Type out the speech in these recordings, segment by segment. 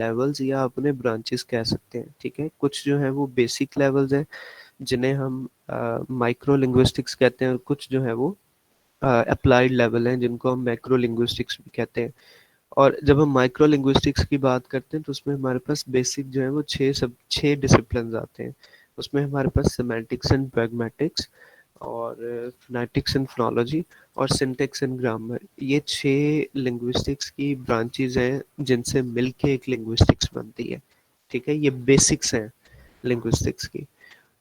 Levels या अपने branches कह सकते हैं, ठीक है। कुछ जो है वो बेसिक लेवल्स हैं जिन्हें हम माइक्रो लिंग्विस्टिक्स कहते हैं, और कुछ जो है वो अप्लाइड लेवल हैं जिनको हम मैक्रो लिंग्विस्टिक्स भी कहते हैं। और जब हम माइक्रो लिंग्विस्टिक्स की बात करते हैं तो उसमें हमारे पास बेसिक जो है वो छः डिसिप्लिन आते हैं। उसमें हमारे पास सेमेंटिक्स एंड प्रैग्मेटिक्स और फोनेटिक्स एंड फोनोलॉजी और सिंटेक्स एंड ग्रामर, ये छह लिंग्विस्टिक्स की ब्रांचेज हैं जिनसे मिलके एक लिंग्विस्टिक्स बनती है, ठीक है। ये बेसिक्स हैं लिंग्विस्टिक्स की।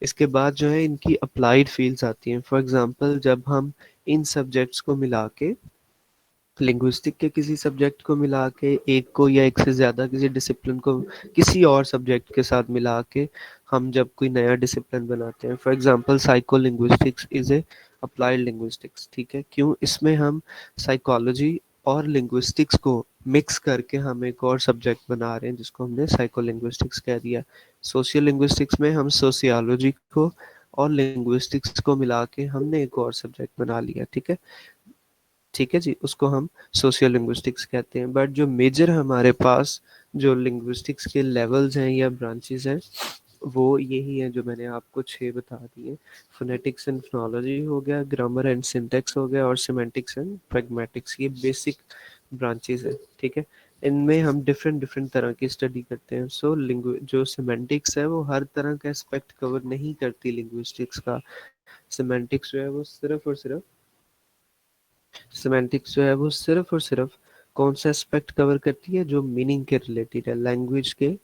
इसके बाद जो है इनकी अप्लाइड फील्ड्स आती हैं। फॉर एग्जांपल जब हम इन सब्जेक्ट्स को मिला के, लिंग्विस्टिक के किसी सब्जेक्ट को मिला के, एक को या एक से ज़्यादा किसी डिसिप्लिन को किसी और सब्जेक्ट के साथ मिला के हम जब कोई नया डिसिप्लिन बनाते हैं, for example psycho linguistics is a applied linguistics, ठीक है। क्यों? इसमें हम साइकोलॉजी और लिंग्विस्टिक्स को मिक्स करके हम एक और सब्जेक्ट बना रहे हैं जिसको हमने साइको लिंग्विस्टिक्स कह दिया। सोशियल लिंग्विस्टिक्स में हम सोशियोलॉजी को और लिंग्विस्टिक्स को मिला के हमने एक और सब्जेक्ट बना लिया, ठीक है। ठीक है जी, उसको हम सोशियो लिंग्विस्टिक्स कहते हैं। बट जो मेजर हमारे पास जो लिंग्विस्टिक्स के लेवल्स हैं या ब्रांचेस हैं वो यही है जो मैंने आपको छह बता दिए। फोनेटिक्स एंड फोनोलॉजी हो गया, ग्रामर एंड सिंटेक्स हो गया, और सिमेंटिक्स एंड प्रैग्मेटिक्स, ये बेसिक ब्रांचेस है, ठीक है। इनमें हम डिफरेंट डिफरेंट तरह की स्टडी करते हैं। सो जो सिमेंटिक्स है वो हर तरह का एस्पेक्ट कवर नहीं करती लिंग्विस्टिक्स का। सिमेंटिक्स जो है वो सिमेंटिक्स जो है वो सिर्फ और सिर्फ कौन सा एस्पेक्ट कवर करती है, जो मीनिंग के रिलेटेड है। लैंग्वेज के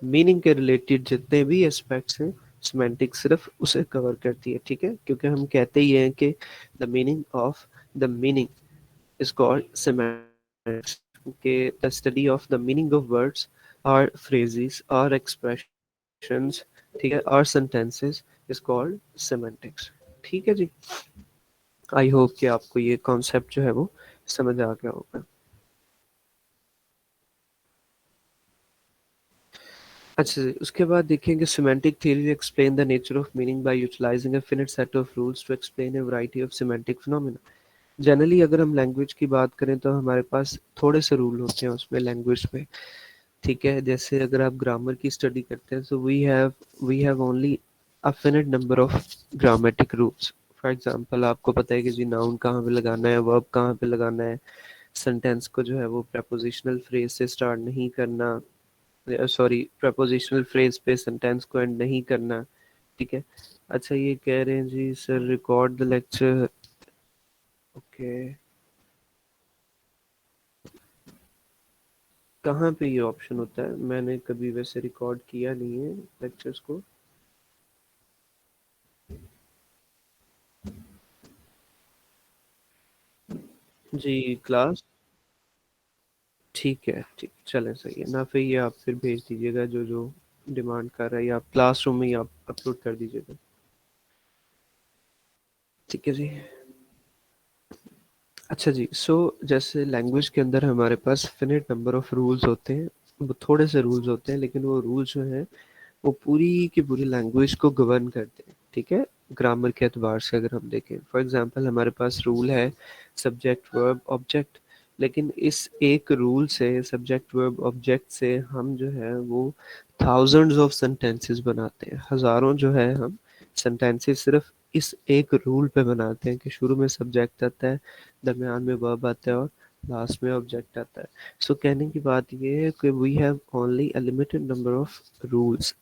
मीनिंग के रिलेटेड जितने भी एस्पेक्ट्स हैं सिमेंटिक्स सिर्फ उसे कवर करती है, ठीक है। क्योंकि हम कहते ही हैं कि the meaning of the meaning is called semantics, के the study of the meaning of words और फ्रेजेस और एक्सप्रेशंस, ठीक है, और सेंटेंसेस इज कॉल्ड सिमेंटिक्स, ठीक है जी। आई होप कि आपको ये कॉन्सेप्ट जो है वो समझ आ गया होगा। अच्छा जी, उसके बाद देखेंगे semantic theory explain the nature of meaning by utilising a finite set of rules to explain a variety of semantic phenomena. Generally अगर हम लैंग्वेज की बात करें तो हमारे पास थोड़े से रूल होते हैं उसमें लैंग्वेज में, ठीक है। जैसे अगर आप ग्रामर की स्टडी करते हैं तो we have only a finite number of grammatic rules. For example आपको पता है कि जी नाउन कहाँ पे लगाना है, वर्ब कहाँ पे लगाना है, सेंटेंस को जो है वो प्रपोजिशनल फ्रेज से स्टार्ट नहीं करना, सॉरी प्रपोजिशनल फ्रेज पे सेंटेंस को एंड नहीं करना, ठीक है। अच्छा ये कह रहे हैं जी sir record the lecture, okay. कहाँ पे ये ऑप्शन होता है? मैंने कभी वैसे रिकॉर्ड किया नहीं है लेक्चर्स को। जी क्लास, ठीक है, ठीक, चलें सही है ना। फिर ये आप फिर भेज दीजिएगा जो जो डिमांड कर रहा है, या आप क्लासरूम में ही आप अपलोड कर दीजिएगा, ठीक है जी। अच्छा जी, सो जैसे लैंग्वेज के अंदर हमारे पास फिनिट नंबर ऑफ रूल्स होते हैं। वो थोड़े से रूल्स होते हैं लेकिन वो रूल्स जो हैं वो पूरी की पूरी लैंग्वेज को गवर्न करते हैं, ठीक है। ग्रामर के एतबार से अगर हम देखें, फॉर एग्जांपल हमारे पास रूल है सब्जेक्ट वर्ब ऑब्जेक्ट। लेकिन इस एक रूल से, सब्जेक्ट वर्ब ऑब्जेक्ट से, हम जो है वो थाउजेंड्स ऑफ सेंटेंसेस बनाते हैं। हजारों जो है हम सेंटेंसेस सिर्फ इस एक रूल पे बनाते हैं कि शुरू में सब्जेक्ट आता है, दरमियान में वर्ब आता है और लास्ट में ऑब्जेक्ट आता है। सो कहने की बात ये है कि we have only a limited number of rules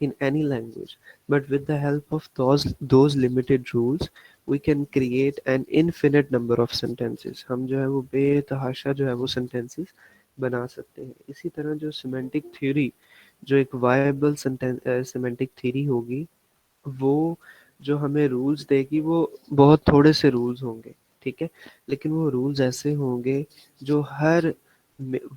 in any language, but with the help of those limited rules we can create an infinite number of sentences। हम जो है वो बेतहाशा जो है वो sentences बना सकते हैं। इसी तरह जो semantic theory, जो एक viable semantic theory होगी, वो जो हमें रूल्स देगी वो बहुत थोड़े से रूल्स होंगे, ठीक है। लेकिन वो रूल्स ऐसे होंगे जो हर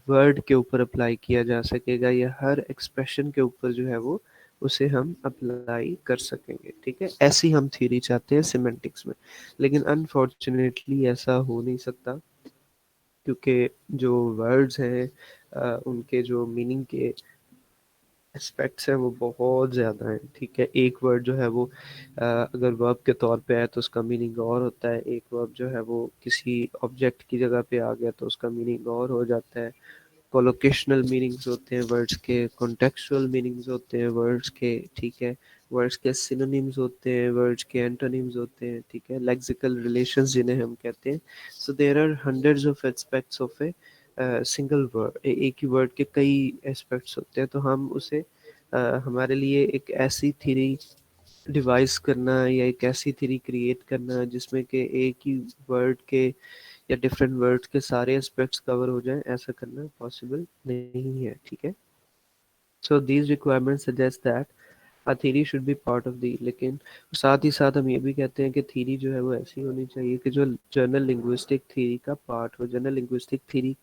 वर्ड के ऊपर अप्लाई किया जा सकेगा, या हर एक्सप्रेशन के ऊपर जो है वो उसे हम अप्लाई कर सकेंगे, ठीक है। ऐसी हम थ्योरी चाहते हैं सिमेंटिक्स में। लेकिन अनफॉर्चुनेटली ऐसा हो नहीं सकता, क्योंकि जो वर्ड्स हैं उनके जो मीनिंग के एस्पेक्ट्स हैं वो बहुत ज़्यादा हैं, ठीक है। एक वर्ड जो है वो अगर वर्ब के तौर पे है तो उसका मीनिंग और होता है, एक वर्ब जो है वो किसी ऑब्जेक्ट की जगह पे आ गया तो उसका मीनिंग और हो जाता है। कोलोकेशनल मीनिंग्स होते हैं वर्ड्स के, कॉन्टेक्चुअल मीनिंग्स होते हैं वर्ड्स के, ठीक है, वर्ड्स के सिनोनिम्स होते हैं, वर्ड्स के एंटोनिम्स होते हैं, ठीक है, लेक्सिकल रिलेशंस जिन्हें हम कहते हैं। So there are hundreds of aspects of a single word. एक ही वर्ड के कई एस्पेक्ट्स होते हैं, तो हम उसे हमारे लिए एक ऐसी थ्योरी डिवाइस करना या एक ऐसी थ्योरी क्रिएट करना जिसमें कि एक ही वर्ड के या डिफरेंट वर्ड्स के सारे एस्पेक्ट्स कवर हो जाएं, ऐसा करना पॉसिबल नहीं है, ठीक है। So these requirement suggest that a theory should be part of the, लेकिन साथ ही साथ हम ये भी कहते हैं कि थ्योरी जो है वो ऐसी होनी चाहिए कि जो जनरल लिंग्विस्टिक थ्योरी का पार्ट हो। जनरल लिंग्विस्टिक थ्योरी,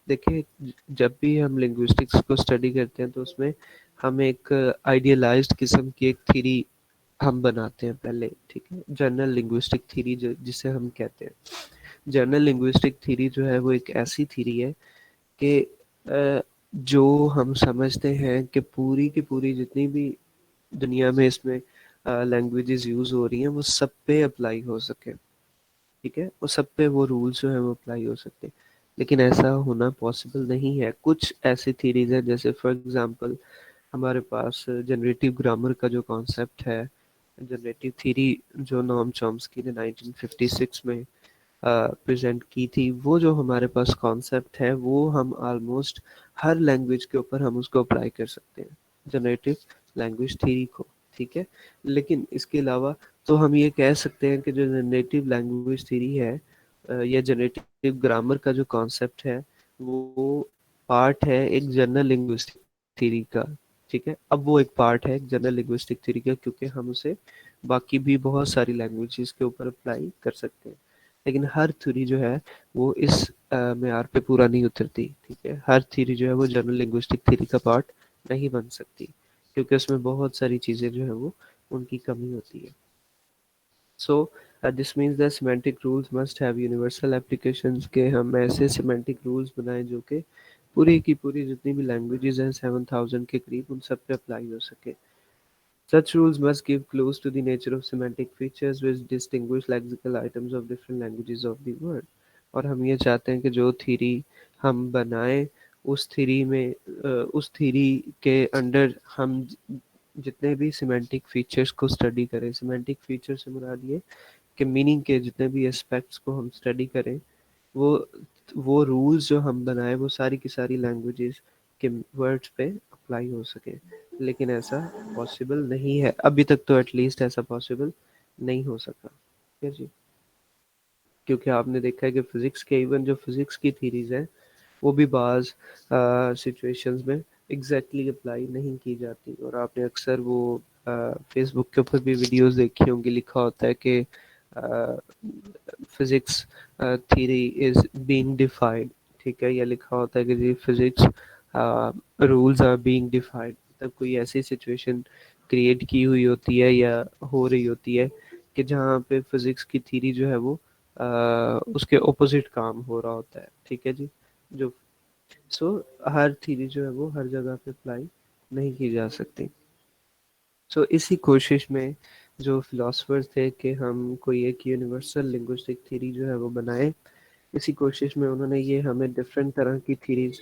देखिए, जब भी हम लिंग्विस्टिक्स को स्टडी करते हैं तो उसमें हम एक आइडियलाइज्ड किस्म की एक थ्योरी हम बनाते हैं पहले, ठीक है, जनरल लिंग्विस्टिक थ्योरी जिसे हम कहते हैं। जनरल लिंग्विस्टिक थ्योरी जो है वो एक ऐसी थ्योरी है कि जो हम समझते हैं कि पूरी की पूरी जितनी भी दुनिया में इसमें लैंग्वेजेस यूज़ हो रही हैं वो सब पे अप्लाई हो सके, ठीक है, वो सब पे वो रूल्स जो है वो अप्लाई हो सकते हैं। लेकिन ऐसा होना पॉसिबल नहीं है। कुछ ऐसी थीरीज हैं, जैसे फॉर एग्जांपल हमारे पास जनरेटिव ग्रामर का जो कॉन्सेप्ट है, जनरेटिव थ्योरी जो नोम चॉम्स्की ने 1956 में प्रेजेंट की थी, वो जो हमारे पास कॉन्सेप्ट है वो हम ऑलमोस्ट हर लैंग्वेज के ऊपर हम उसको अप्लाई कर सकते हैं, जनरेटिव लैंग्वेज थ्योरी को, ठीक है। लेकिन इसके अलावा तो हम ये कह सकते हैं कि जो जनरेटिव लैंग्वेज थ्योरी है या जनरेटिव ग्रामर का जो कॉन्सेप्ट है वो पार्ट है एक जनरल लिंग्विस्टिक थ्योरी का, ठीक है। अब वो एक पार्ट है एक जनरल लिंग्विस्टिक थ्योरी का क्योंकि हम उसे बाकी भी बहुत सारी लैंग्वेजेस के ऊपर अप्लाई कर सकते हैं। लेकिन हर थ्योरी जो है वो इस मेयार पे पूरा नहीं उतरती, ठीक है। हर थ्योरी जो है वो जनरल लिंग्विस्टिक थ्योरी का पार्ट नहीं बन सकती क्योंकि उसमें बहुत सारी चीज़ें जो है वो उनकी कमी होती है। So this means that semantic rules must have universal applications, के हम ऐसे सिमेंटिक रूल्स बनाएं जो कि पूरी की पूरी जितनी भी लैंग्वेजेस हैं 7000 के करीब उन सब पे अप्लाई हो सके। Such rules must give clues to the nature of semantic features which distinguish lexical items of different languages of the world। और हम ये चाहते हैं कि जो थ्योरी हम बनाएं उस थ्योरी में उस थ्योरी के अंडर हम जितने भी सिमेंटिक फीचर्स को स्टडी करें, सिमेंटिक फीचर से मुराद ये कि मीनिंग के जितने भी एस्पेक्ट्स को हम स्टडी करें, वो वो रूल्स जो हम बनाए वो सारी की सारी लैंग्वेजेस के वर्ड्स पे अप्लाई हो सके। लेकिन ऐसा पॉसिबल नहीं है अभी तक, तो एटलीस्ट ऐसा पॉसिबल नहीं हो सका, ठीक है जी। क्योंकि आपने देखा है कि फिजिक्स के इवन जो फिजिक्स की थीरीज हैं वो भी बाज सिचुएशंस में एग्जैक्टली अप्लाई नहीं की जाती। और आपने अक्सर वो फेसबुक के ऊपर भी वीडियोस देखी होंगी, लिखा होता है कि फिजिक्स थ्योरी इज बीइंग डिफाइड, ठीक है, या लिखा होता है कि जी फिजिक्स रूल्स आर बीइंग डिफाइड। तब कोई ऐसी सिचुएशन क्रिएट की हुई होती है या हो रही होती है कि जहाँ पे फिजिक्स की थ्योरी जो है वो उसके ऑपोजिट काम हो रहा होता है, ठीक है जी। जो सो हर थ्योरी जो है वो हर जगह पे अप्लाई नहीं की जा सकती। सो इसी कोशिश में जो फिलोसफर्स थे कि हम कोई एक यूनिवर्सल लिंग्विस्टिक थ्योरी जो है वो बनाएं, इसी कोशिश में उन्होंने ये हमें डिफरेंट तरह की थ्योरीज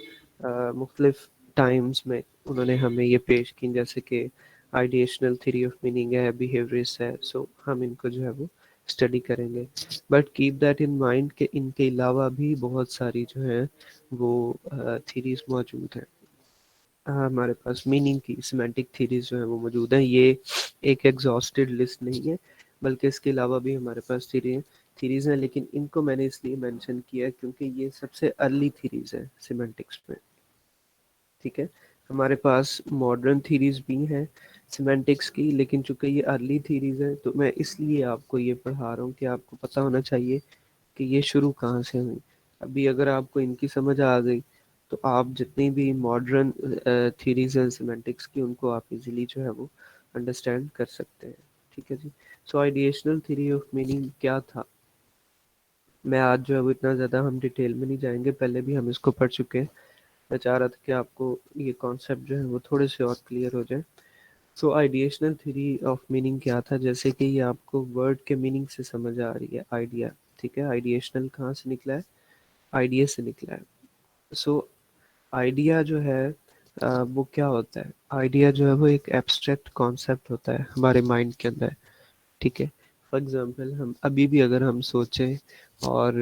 मुख्तलिफ टाइम्स में उन्होंने हमें ये पेश की, जैसे कि आइडिएशनल थ्योरी ऑफ मीनिंग है, बिहेवियरिस्ट है। सो हम इनको जो है वो स्टडी करेंगे, but keep that in mind कि इनके अलावा भी बहुत सारी जो है वो थ्योरीज मौजूद हैं। हमारे पास मीनिंग की सिमेंटिक थ्योरीज जो है वो मौजूद हैं। ये एक एग्जॉस्टेड लिस्ट नहीं है, बल्कि इसके अलावा भी हमारे पास थ्योरीज हैं, लेकिन इनको मैंने इसलिए मेंशन किया क्योंकि ये सबसे अर्ली थ्योरीज है सिमेंटिक्स में, ठीक है। हमारे पास मॉडर्न थ्योरीज भी हैं सिमेंटिक्स की, लेकिन चूंकि ये अर्ली थ्योरीज हैं तो मैं इसलिए आपको ये पढ़ा रहा हूँ कि आपको पता होना चाहिए कि ये शुरू कहाँ से हुई। अभी अगर आपको इनकी समझ आ गई तो आप जितनी भी मॉडर्न थ्योरीज हैं सिमेंटिक्स की उनको आप इजीली जो है वो अंडरस्टैंड कर सकते हैं, ठीक है जी। सो आइडिएशनल थ्योरी ऑफ मीनिंग क्या था, मैं आज जो है वो इतना ज़्यादा हम डिटेल में नहीं जाएंगे, पहले भी हम इसको पढ़ चुके हैं। मैं चाह रहा था कि आपको ये कॉन्सेप्ट जो है वो थोड़े से और क्लियर हो जाए। सो आइडिएशनल थ्योरी ऑफ मीनिंग क्या था, जैसे कि ये आपको वर्ड के मीनिंग से समझ आ रही है, आइडिया, ठीक है। आइडिएशनल कहाँ से निकला है, आइडिया से निकला है। सो आइडिया जो है वो क्या होता है? आइडिया जो है वो एक एब्स्ट्रैक्ट कॉन्सेप्ट होता है हमारे माइंड के अंदर, ठीक है? फॉर एग्जांपल हम अभी भी अगर हम सोचें और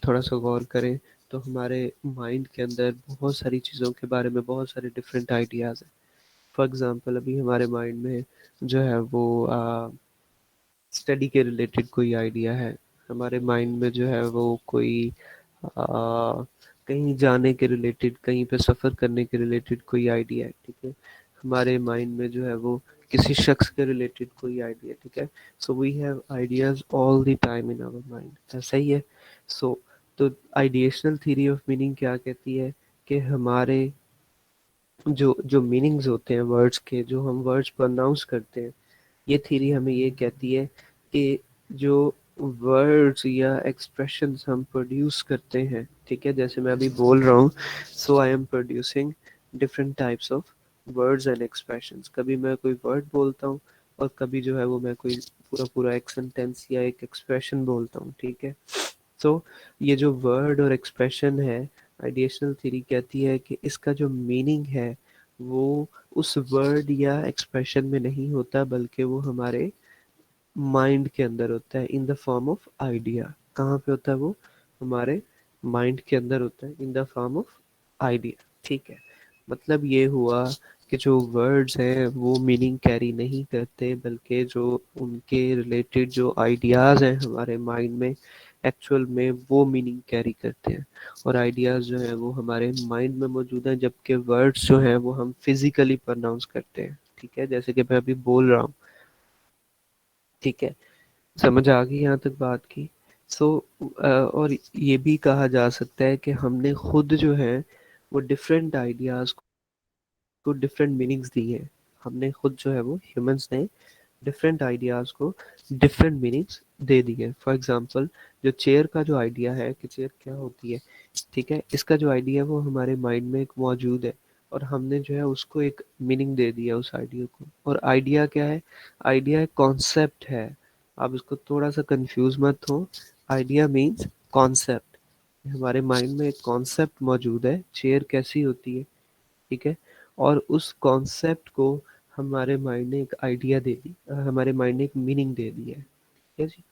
थोड़ा सा गौर करें, तो हमारे माइंड के अंदर बहुत सारी चीज़ों के बारे में बहुत सारे डिफरेंट आइडियाज़ हैं। फॉर एग्जांपल अभी हमारे माइंड में जो है वो स्टडी के रिलेटेड कोई आइडिया है, हमारे माइंड में जो है वो कोई कहीं जाने के रिलेटेड, कहीं पे सफ़र करने के रिलेटेड कोई आइडिया है, ठीक है? हमारे माइंड में जो है वो किसी शख्स के रिलेटेड कोई आइडिया, ठीक है? So we have ideas all the time in our mind, ऐसा ही है। सो तो आइडिएशनल थ्योरी ऑफ मीनिंग क्या कहती है कि हमारे जो जो मीनिंग्स होते हैं वर्ड्स के, जो हम वर्ड्स प्रोनाउंस करते हैं, ये थ्योरी हमें ये कहती है कि जो वर्ड्स या एक्सप्रेशंस हम प्रोड्यूस करते हैं, ठीक है, जैसे मैं अभी बोल रहा हूँ, so I am producing different types of words and expressions. कभी मैं कोई वर्ड बोलता हूँ और कभी जो है वो मैं कोई पूरा पूरा एक सेंटेंस या एक एक्सप्रेशन बोलता हूँ, ठीक है? तो ये जो वर्ड और एक्सप्रेशन है, आइडिएशनल थ्योरी कहती है कि इसका जो मीनिंग है वो उस वर्ड या एक्सप्रेशन में नहीं होता, बल्कि वो हमारे माइंड के अंदर होता है in the form of idea. कहाँ पे होता है वो? हमारे माइंड के अंदर होता है in the form of idea, ठीक है? मतलब ये हुआ कि जो वर्ड्स हैं वो मीनिंग कैरी नहीं करते, बल्कि जो उनके रिलेटेड जो आइडियाज़ हैं हमारे माइंड में, एक्चुअल में वो मीनिंग कैरी करते हैं। और आइडियाज़ जो हैं वो हमारे माइंड में मौजूद हैं, जबकि वर्ड्स जो हैं वो हम फिजिकली प्रोनाउंस करते हैं, ठीक है? जैसे कि मैं अभी बोल रहा हूँ, ठीक है? समझ आ गई यहाँ तक बात की? सो और ये भी कहा जा सकता है कि हमने खुद जो है वो डिफरेंट आइडियाज़ को डिफरेंट मीनिंग्स दी हैं। हमने खुद जो है वो ह्यूमंस ने डिफरेंट आइडियाज़ को डिफरेंट मीनिंग्स दे दिए। फॉर एग्जांपल जो चेयर का जो आइडिया है कि चेयर क्या होती है, ठीक है, इसका जो आइडिया है वो हमारे माइंड में एक मौजूद है, और हमने जो है उसको एक मीनिंग दे दिया उस आइडिया को। और आइडिया क्या है? आइडिया एक कॉन्सेप्ट है। आप इसको थोड़ा सा कंफ्यूज मत हो। Idea means concept. हमारे माइंड में एक कॉन्सेप्ट मौजूद है, चेयर कैसी होती है, ठीक है? और उस कॉन्सेप्ट को हमारे माइंड ने एक आइडिया दे दी, हमारे माइंड ने एक मीनिंग दे दी है, ठीक है जी?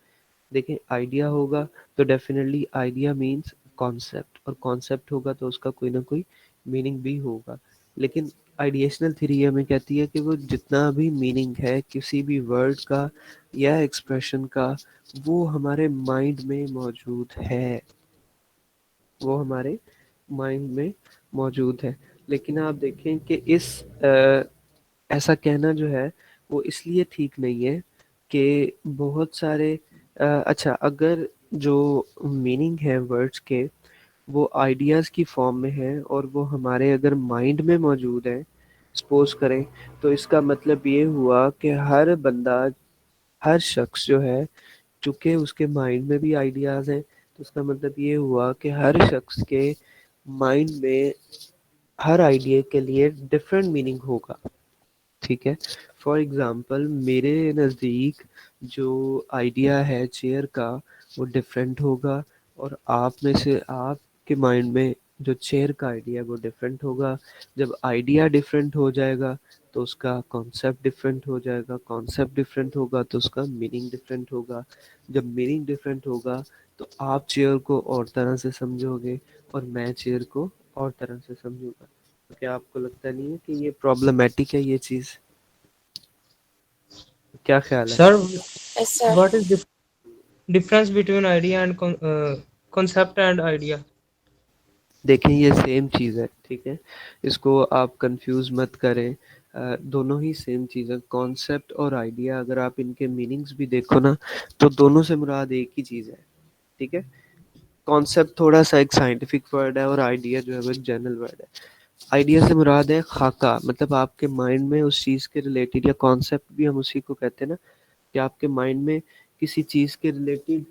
देखें, आइडिया होगा तो डेफिनेटली आइडिया मीन्स कॉन्सेप्ट, और कॉन्सेप्ट होगा तो उसका कोई ना कोई मीनिंग भी होगा। लेकिन आइडिएशनल थ्योरी हमें कहती है कि वो जितना भी मीनिंग है किसी भी वर्ड का या एक्सप्रेशन का, वो हमारे माइंड में मौजूद है, वो हमारे माइंड में मौजूद है। लेकिन आप देखें कि ऐसा कहना जो है वो इसलिए ठीक नहीं है कि बहुत सारे अच्छा, अगर जो मीनिंग है वर्ड्स के वो आइडियाज़ की फॉर्म में है और वो हमारे अगर माइंड में मौजूद है, सपोज करें, तो इसका मतलब ये हुआ कि हर बंदा, हर शख्स जो है, चूंकि उसके माइंड में भी आइडियाज़ हैं, तो उसका मतलब ये हुआ कि हर शख्स के माइंड में हर आइडिया के लिए डिफरेंट मीनिंग होगा, ठीक है? फॉर एग्जांपल मेरे नज़दीक जो आइडिया है चेयर का वो डिफरेंट होगा, और आप में से आपके माइंड में जो चेयर का आइडिया है वो डिफरेंट होगा। जब आइडिया डिफरेंट हो जाएगा तो उसका कॉन्सेप्ट डिफरेंट हो जाएगा, कॉन्सेप्ट डिफरेंट होगा तो उसका मीनिंग डिफरेंट होगा। जब मीनिंग डिफरेंट होगा तो आप चेयर को और तरह से समझोगे और मैं चेयर को और तरह से समझूंगा। तो क्या आपको लगता नहीं है कि ये प्रॉब्लमेटिक है ये चीज़? क्या ख्याल है? Sir, Yes, sir. what is the difference between idea and concept and idea? देखें, ये सेम चीज़ है, ठीक है? इसको आप कंफ्यूज मत करें। दोनों ही सेम चीज़ है। कॉन्सेप्ट और आइडिया, अगर आप इनके मीनिंग्स भी देखो ना, तो दोनों से मुराद एक ही चीज़ है, ठीक है? कॉन्सेप्ट थोड़ा सा एक साइंटिफिक वर्ड है और आइडिया जो है वो एक जनरल वर्ड है। आइडिया से मुराद है खाका, मतलब आपके माइंड में उस चीज़ के रिलेटेड, या कॉन्सेप्ट भी हम उसी को कहते हैं ना, कि आपके माइंड में किसी चीज़ के रिलेटेड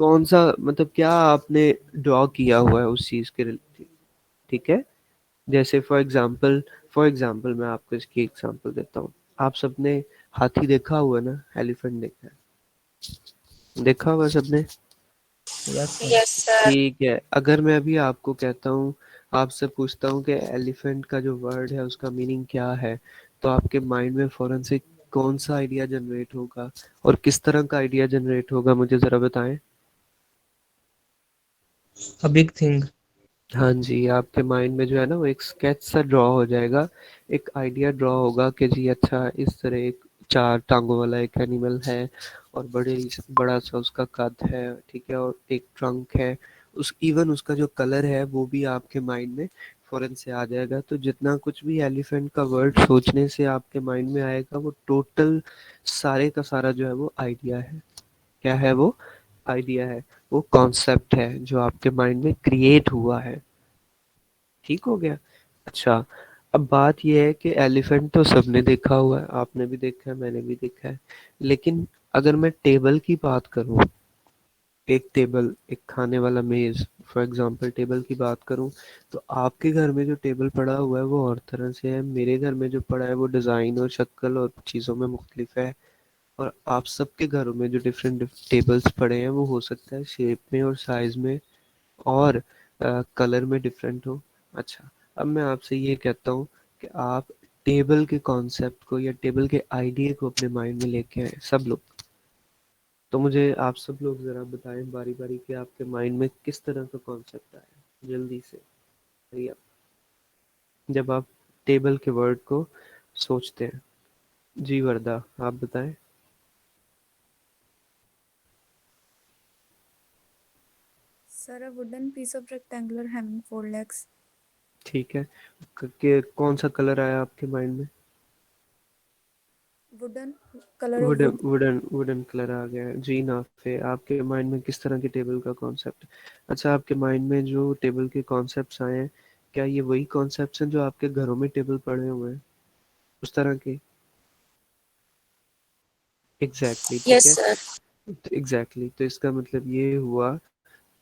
कौन सा, मतलब क्या आपने ड्रॉ किया हुआ है उस चीज़ के रिलेटेड, ठीक है? जैसे फॉर एग्जांपल मैं आपको इसकी एग्जांपल देता हूँ। आप सबने हाथी देखा हुआ है ना, एलिफेंट देखा है, देखा हुआ है सबने? Yes, sir. Yes, sir. ठीक है, अगर मैं अभी आपको कहता हूँ आपसे पूछता हूँ कि एलिफेंट का जो वर्ड है उसका मीनिंग क्या है, तो आपके माइंड में फौरन से कौन सा आइडिया जनरेट होगा और किस तरह का आइडिया जनरेट होगा, मुझे ज़रा बताएं। A big thing. हाँ जी, आपके माइंड में जो है ना वो एक स्केच सा ड्रॉ हो जाएगा, एक आइडिया ड्रॉ होगा कि जी अच्छा इस तरह एक चार टांगों वाला एक एनिमल है और बड़ा सा उसका कद है, ठीक है, और एक ट्रंक है, उस इवन उसका जो कलर है वो भी आपके माइंड में फौरन से आ जाएगा। तो जितना कुछ भी एलिफेंट का वर्ड सोचने से आपके माइंड में आएगा वो टोटल सारे का सारा जो है वो आइडिया है। क्या है वो? आइडिया है, वो कॉन्सेप्ट है जो आपके माइंड में क्रिएट हुआ है। ठीक हो गया। अच्छा, अब बात ये है कि एलिफेंट तो सबने देखा हुआ है, आपने भी देखा है, मैंने भी देखा है, लेकिन अगर मैं टेबल की बात करूं, एक टेबल, एक खाने वाला मेज, फॉर एग्जांपल टेबल की बात करूं, तो आपके घर में जो टेबल पड़ा हुआ है वो और तरह से है, मेरे घर में जो पड़ा है वो डिज़ाइन और शक्ल और चीज़ों में मुख्तलिफ है, और आप सबके घरों में जो डिफरेंट टेबल्स पड़े हैं वो हो सकता है शेप में और साइज में और कलर में डिफरेंट हो। अच्छा, अब मैं आपसे ये कहता हूँ कि आप टेबल के कॉन्सेप्ट को या टेबल के आइडिया को अपने माइंड में लेके आए सब लोग, तो मुझे आप सब लोग ज़रा बताएं बारी बारी कि आपके माइंड में किस तरह का कॉन्सेप्ट आया, जल्दी से भैया, जब आप टेबल के वर्ड को सोचते हैं। जी वर्दा, आप बताएं। Sir, a wooden piece of rectangular having four legs. ठीक है, कौन सा कलर आया आपके माइंड में? Wooden, color of wooden wood. Wooden wooden colour आ गया है। जी नाफे, आपके माइंड में किस तरह की टेबल का कॉन्सेप्ट? अच्छा, आपके माइंड में जो टेबल के कॉन्सेप्ट्स आए हैं, क्या ये वही कॉन्सेप्ट्स हैं जो आपके घरों में टेबल पड़े हुए हैं, उस तरह के? एग्जैक्टली exactly, ठीक Yes, है। sir. तो एग्जैक्टली तो इसका मतलब ये हुआ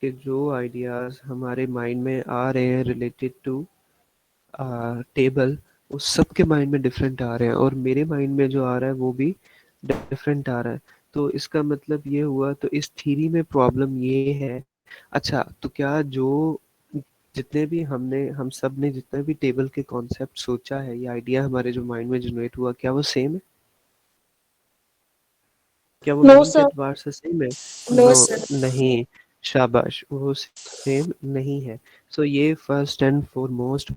कि जो आइडियाज हमारे माइंड में आ रहे हैं रिलेटेड टू टेबल, वो सबके माइंड में डिफरेंट आ रहे हैं और मेरे माइंड में जो आ रहा है वो भी डिफरेंट आ रहा है। तो इसका मतलब ये हुआ, तो इस थ्योरी में प्रॉब्लम ये है। अच्छा, तो क्या जो जितने भी हम सब ने जितना भी टेबल के कॉन्सेप्ट सोचा है, ये आइडिया हमारे जो माइंड में जनरेट हुआ, क्या वो सेम है? क्या वो No, मीनिंग के sir. एतबार से सेम है? No, no, sir. नहीं, शाबाश, वो सेम नहीं है। सो ये फर्स्ट एंड फॉरमोस्ट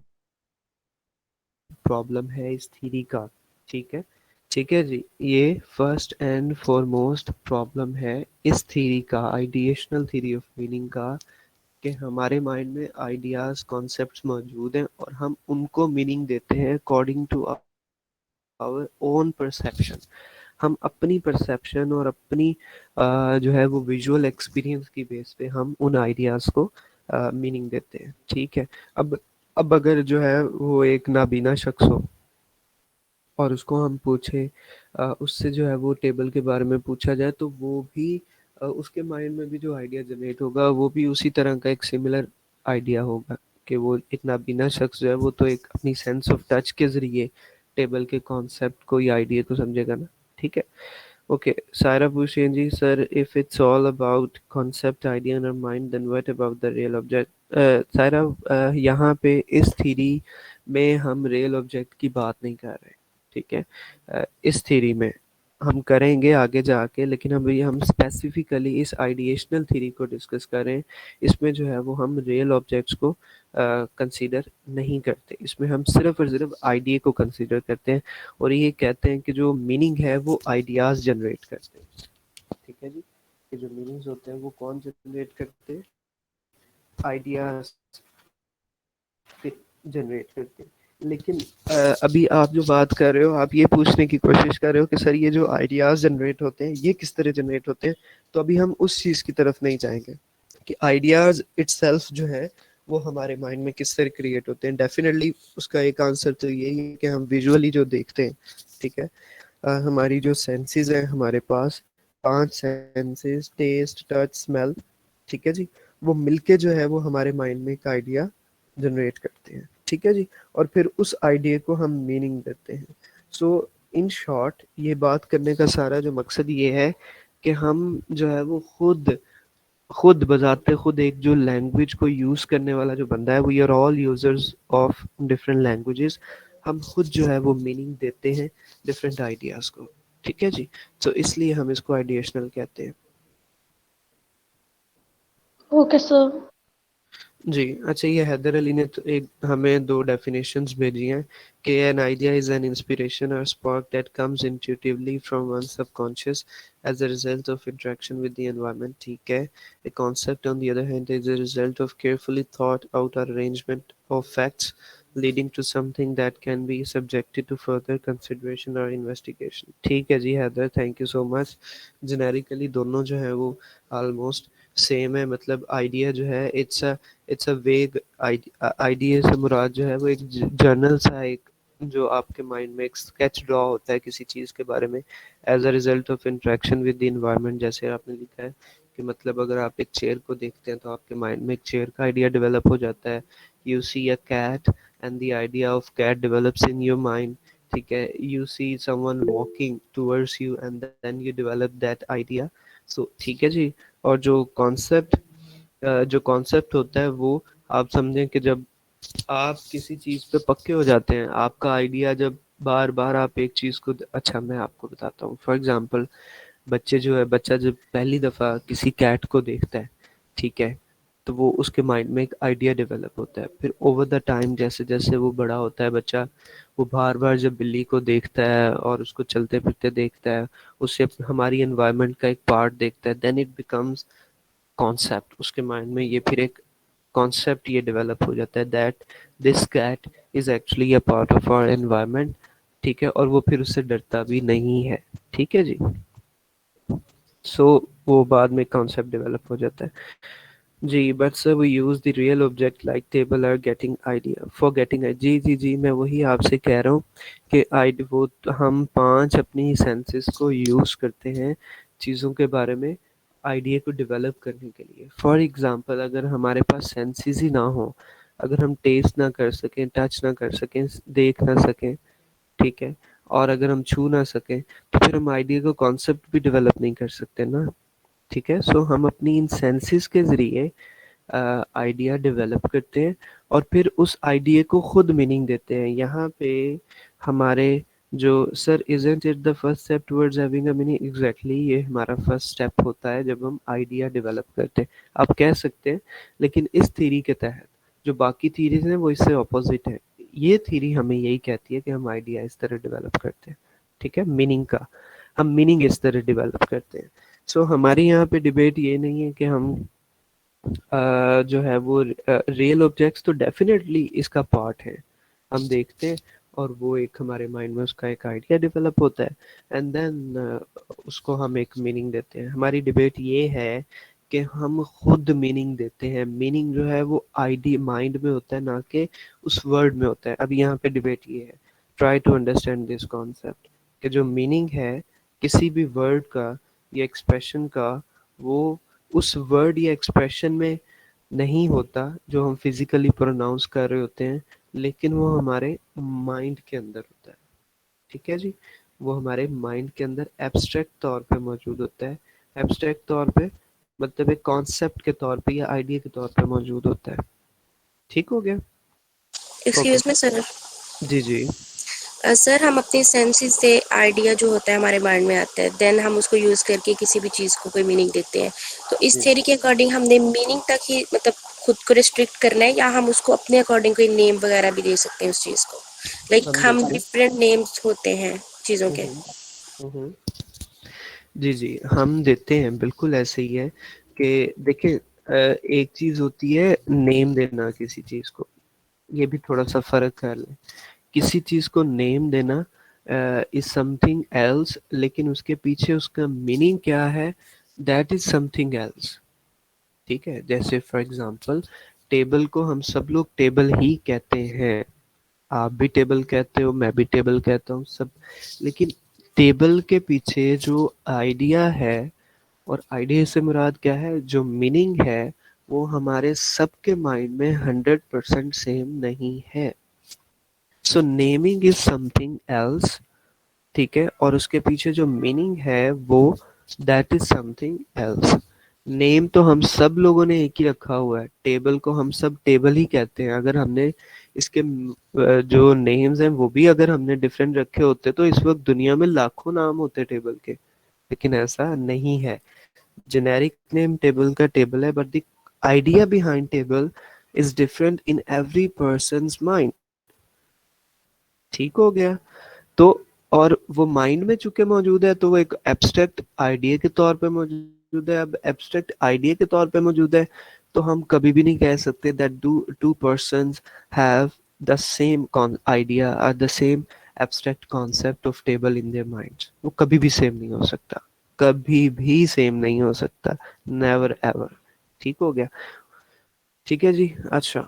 प्रॉब्लम है इस थ्योरी का। ठीक है, ठीक है जी, ये फर्स्ट एंड फॉरमोस्ट प्रॉब्लम है इस थ्योरी का, आइडिएशनल थ्योरी ऑफ मीनिंग का, कि हमारे माइंड में आइडियाज कॉन्सेप्ट्स मौजूद हैं और हम उनको मीनिंग देते हैं according to our own perception. हम अपनी परसेप्शन और अपनी जो है वो विजुअल एक्सपीरियंस की बेस पे हम उन आइडियाज को मीनिंग देते हैं। ठीक है, अब अब अगर जो है वो एक नाबीना शख्स हो और उसको हम पूछे, उससे जो है वो टेबल के बारे में पूछा जाए, तो वो भी उसके माइंड में भी जो आइडिया जनरेट होगा वो भी उसी तरह का एक सिमिलर आइडिया होगा कि वो एक नाबीना शख्स जो है वो तो एक अपनी सेंस ऑफ टच के जरिए टेबल के कॉन्सेप्ट को या आइडिया को समझेगा ना। ठीक है, okay. Saira Hussain ji, sir if it's all about concept idea in our mind then what about the real object? Saira, यहाँ पे इस थ्योरी में हम रियल ऑब्जेक्ट की बात नहीं कर रहे, ठीक है। इस थ्योरी में हम करेंगे आगे जाके, लेकिन अभी हम स्पेसिफिकली इस आइडिएशनल थ्योरी को डिस्कस करें। इसमें जो है वो हम रियल ऑब्जेक्ट्स को कंसीडर नहीं करते, इसमें हम सिर्फ और सिर्फ आइडिया को कंसीडर करते हैं और ये कहते हैं कि जो मीनिंग है वो आइडियाज जनरेट करते हैं। ठीक है जी, ये जो मीनिंग्स होते हैं वो कौन जनरेट करते हैं? आइडियाज जनरेट करते हैं। लेकिन अभी आप जो बात कर रहे हो, आप ये पूछने की कोशिश कर रहे हो कि सर ये जो आइडियाज जनरेट होते हैं ये किस तरह जनरेट होते हैं, तो अभी हम उस चीज़ की तरफ नहीं जाएंगे कि आइडियाज इटसेल्फ जो है वो हमारे माइंड में किस तरह क्रिएट होते हैं। डेफिनेटली उसका एक आंसर तो यही है कि हम विजुअली जो देखते हैं, ठीक है, हमारी जो सेंसेस हैं हमारे पास, पांच सेंसेस, टेस्ट, टच, स्मेल, ठीक है जी, वो मिलके जो है वो हमारे माइंड में एक आइडिया जनरेट करते हैं। ठीक है जी, और फिर उस आइडिया को हम मीनिंग देते हैं। सो इन शॉर्ट ये बात करने का सारा जो मकसद ये है कि हम जो है वो खुद खुद बजाते खुद एक जो लैंग्वेज को यूज करने वाला जो बंदा है, we are all users of different languages. हम खुद जो है वो मीनिंग देते हैं डिफरेंट आइडियाज को। ठीक है जी। तो इसलिए हम इसको आइडिएशनल कहते हैं। Okay sir. जी अच्छा, ये हैदर अली ने तो एक हमें दो डेफिनेशंस भेजी हैं कि an idea is an inspiration और spark that comes intuitively from one subconscious as a result of interaction with the environment. ठीक है। A concept on the other hand is a result of carefully thought out arrangement of facts leading to something that can be subjected to further consideration or investigation। ठीक है जी Haider, thank you so much. Generically दोनों जो है वो almost same है। मतलब idea जो है इट्स अ वेग आइडिया से मुराद जो है वो एक जर्नल सा एक जो आपके माइंड में एक स्केच ड्रॉ होता है किसी चीज़ के बारे में as a result of interaction with the environment. जैसे आपने लिखा है कि मतलब अगर आप एक चेयर को देखते हैं तो आपके माइंड में एक चेयर का आइडिया डेवलप हो जाता है। You see a cat and the idea of cat develops in your mind. ठीक है। You see someone walking towards you and then you develop that idea. So ठीक है जी। और जो कॉन्सेप्ट होता है वो आप समझें कि जब आप किसी चीज़ पे पक्के हो जाते हैं, आपका आइडिया जब बार बार आप एक चीज़ को, अच्छा मैं आपको बताता हूँ फॉर एग्जांपल, बच्चा जब पहली दफ़ा किसी कैट को देखता है, ठीक है, तो वो उसके माइंड में एक आइडिया डेवलप होता है। फिर ओवर द टाइम जैसे जैसे वो बड़ा होता है बच्चा, वो बार बार जब बिल्ली को देखता है और उसको चलते फिरते देखता है, उससे हमारी एनवायरनमेंट का एक पार्ट देखता है, देन इट बिकम्स कॉन्सेप्ट। उसके माइंड में ये फिर एक कॉन्सेप्ट ये डेवलप हो जाता है that this cat is actually a part of our environment. ठीक है। और वो फिर उससे डरता भी नहीं है। ठीक है जी। सो वो बाद में कॉन्सेप्ट डेवलप हो जाता है जी। But sir we use the real object like table are getting idea for getting. जी जी जी, मैं वही आपसे कह रहा हूँ कि वो हम पांच अपनी सेंसेस को यूज करते हैं चीज़ों के बारे में आइडिया को डेवलप करने के लिए। फॉर एग्जांपल अगर हमारे पास सेंसेस ही ना हो, अगर हम टेस्ट ना कर सकें, टच ना कर सकें, देख ना सकें, ठीक है, और अगर हम छू ना सकें, तो फिर हम आइडिया को कॉन्सेप्ट भी डेवलप नहीं कर सकते ना। ठीक है। सो हम अपनी इन सेंसेस के ज़रिए आइडिया डेवलप करते हैं और फिर उस आइडिया को खुद मीनिंग देते हैं। यहाँ पे हमारे जो sir isn't it the first step towards having a meaning, exactly ये हमारा फर्स्ट स्टेप होता है जब हम आइडिया डेवलप करते हैं, आप कह सकते हैं। लेकिन इस थ्योरी के तहत जो बाकी थ्योरीज हैं वो इससे ऑपोजिट है। ये थ्योरी हमें यही कहती है कि हम आइडिया इस तरह डेवलप करते हैं। ठीक है। मीनिंग का हम मीनिंग इस तरह डेवलप करते हैं। सो हमारे यहाँ पे डिबेट ये नहीं है कि हम जो है वो रियल ऑब्जेक्ट्स तो डेफिनेटली इसका पार्ट है, हम देखते हैं और वो एक हमारे माइंड में उसका एक आइडिया डेवलप होता है एंड देन उसको हम एक मीनिंग देते हैं। हमारी डिबेट ये है कि हम खुद मीनिंग देते हैं। मीनिंग जो है वो आइडिया माइंड में होता है, ना कि उस वर्ड में होता है। अब यहाँ पे डिबेट ये है, try to understand this concept, कि जो मीनिंग है किसी भी वर्ड का या एक्सप्रेशन का, वो उस वर्ड या एक्सप्रेशन में नहीं होता जो हम फिजिकली प्रोनाउंस कर रहे होते हैं, लेकिन वो हमारे माइंड के अंदर होता है। ठीक है जी। वो हमारे माइंड के अंदर एब्स्ट्रैक्ट तौर पे मौजूद होता है। एब्स्ट्रैक्ट तौर पे मतलब एक कॉन्सेप्ट के तौर पे या आइडिया के तौर पे मौजूद होता है। ठीक हो गया। ओके। Excuse me sir. जी जी। सर हम अपनी सेंसेस से आइडिया जो होता है हमारे माइंड में आता है, देन हम उसको यूज करके किसी भी चीज को कोई मीनिंग देते हैं। तो इस थ्योरी के अकॉर्डिंग हमने मीनिंग तक ही मतलब खुद को रिस्ट्रिक्ट करना है, या हम उसको अपने अकॉर्डिंग कोई नेम वगैरह भी दे सकते हैं उस चीज को? लाइक हम हम देखते हैं। डिफरेंट नेम्स होते हैं चीजों के। हम्म, हम्म। जी जी, हम देते हैं, बिल्कुल ऐसे ही है कि देखिए एक चीज होती है नेम देना किसी चीज को, ये भी थोड़ा सा फर्क कर लें। किसी चीज को नेम देना इज समथिंग एल्स, लेकिन उसके पीछे उसका मीनिंग क्या है, दैट इज समथिंग एल्स। ठीक है। जैसे फॉर एग्जांपल टेबल को हम सब लोग टेबल ही कहते हैं, आप भी टेबल कहते हो, मैं भी टेबल कहता हूँ सब। लेकिन टेबल के पीछे जो आइडिया है, और आइडिया से मुराद क्या है, जो मीनिंग है, वो हमारे सबके माइंड में 100% सेम नहीं है। सो नेमिंग इज समथिंग एल्स। ठीक है। और उसके पीछे जो मीनिंग है वो that is something else. Name तो हम सब लोगों ने एक ही रखा हुआ है, टेबल को हम सब टेबल ही कहते हैं। अगर हमने इसके जो नेम्स हैं वो भी अगर हमने डिफरेंट रखे होते तो इस वक्त दुनिया में लाखों नाम होते टेबल के, लेकिन ऐसा नहीं है। जेनेरिक नेम टेबल का टेबल है, but the idea behind table is different in every person's mind. ठीक हो गया? तो और वो माइंड में चूंकि मौजूद है तो वो एक एब्स्ट्रैक्ट आइडिया के तौर पे मौजूद है। अब एब्स्ट्रैक्ट आइडिया के तौर पे मौजूद है तो हम कभी भी नहीं कह सकते that two persons have the same idea और the same abstract concept of table in their minds. वो कभी भी सेम नहीं हो सकता, कभी भी सेम नहीं हो सकता, नेवर एवर। ठीक हो गया? ठीक है जी। अच्छा,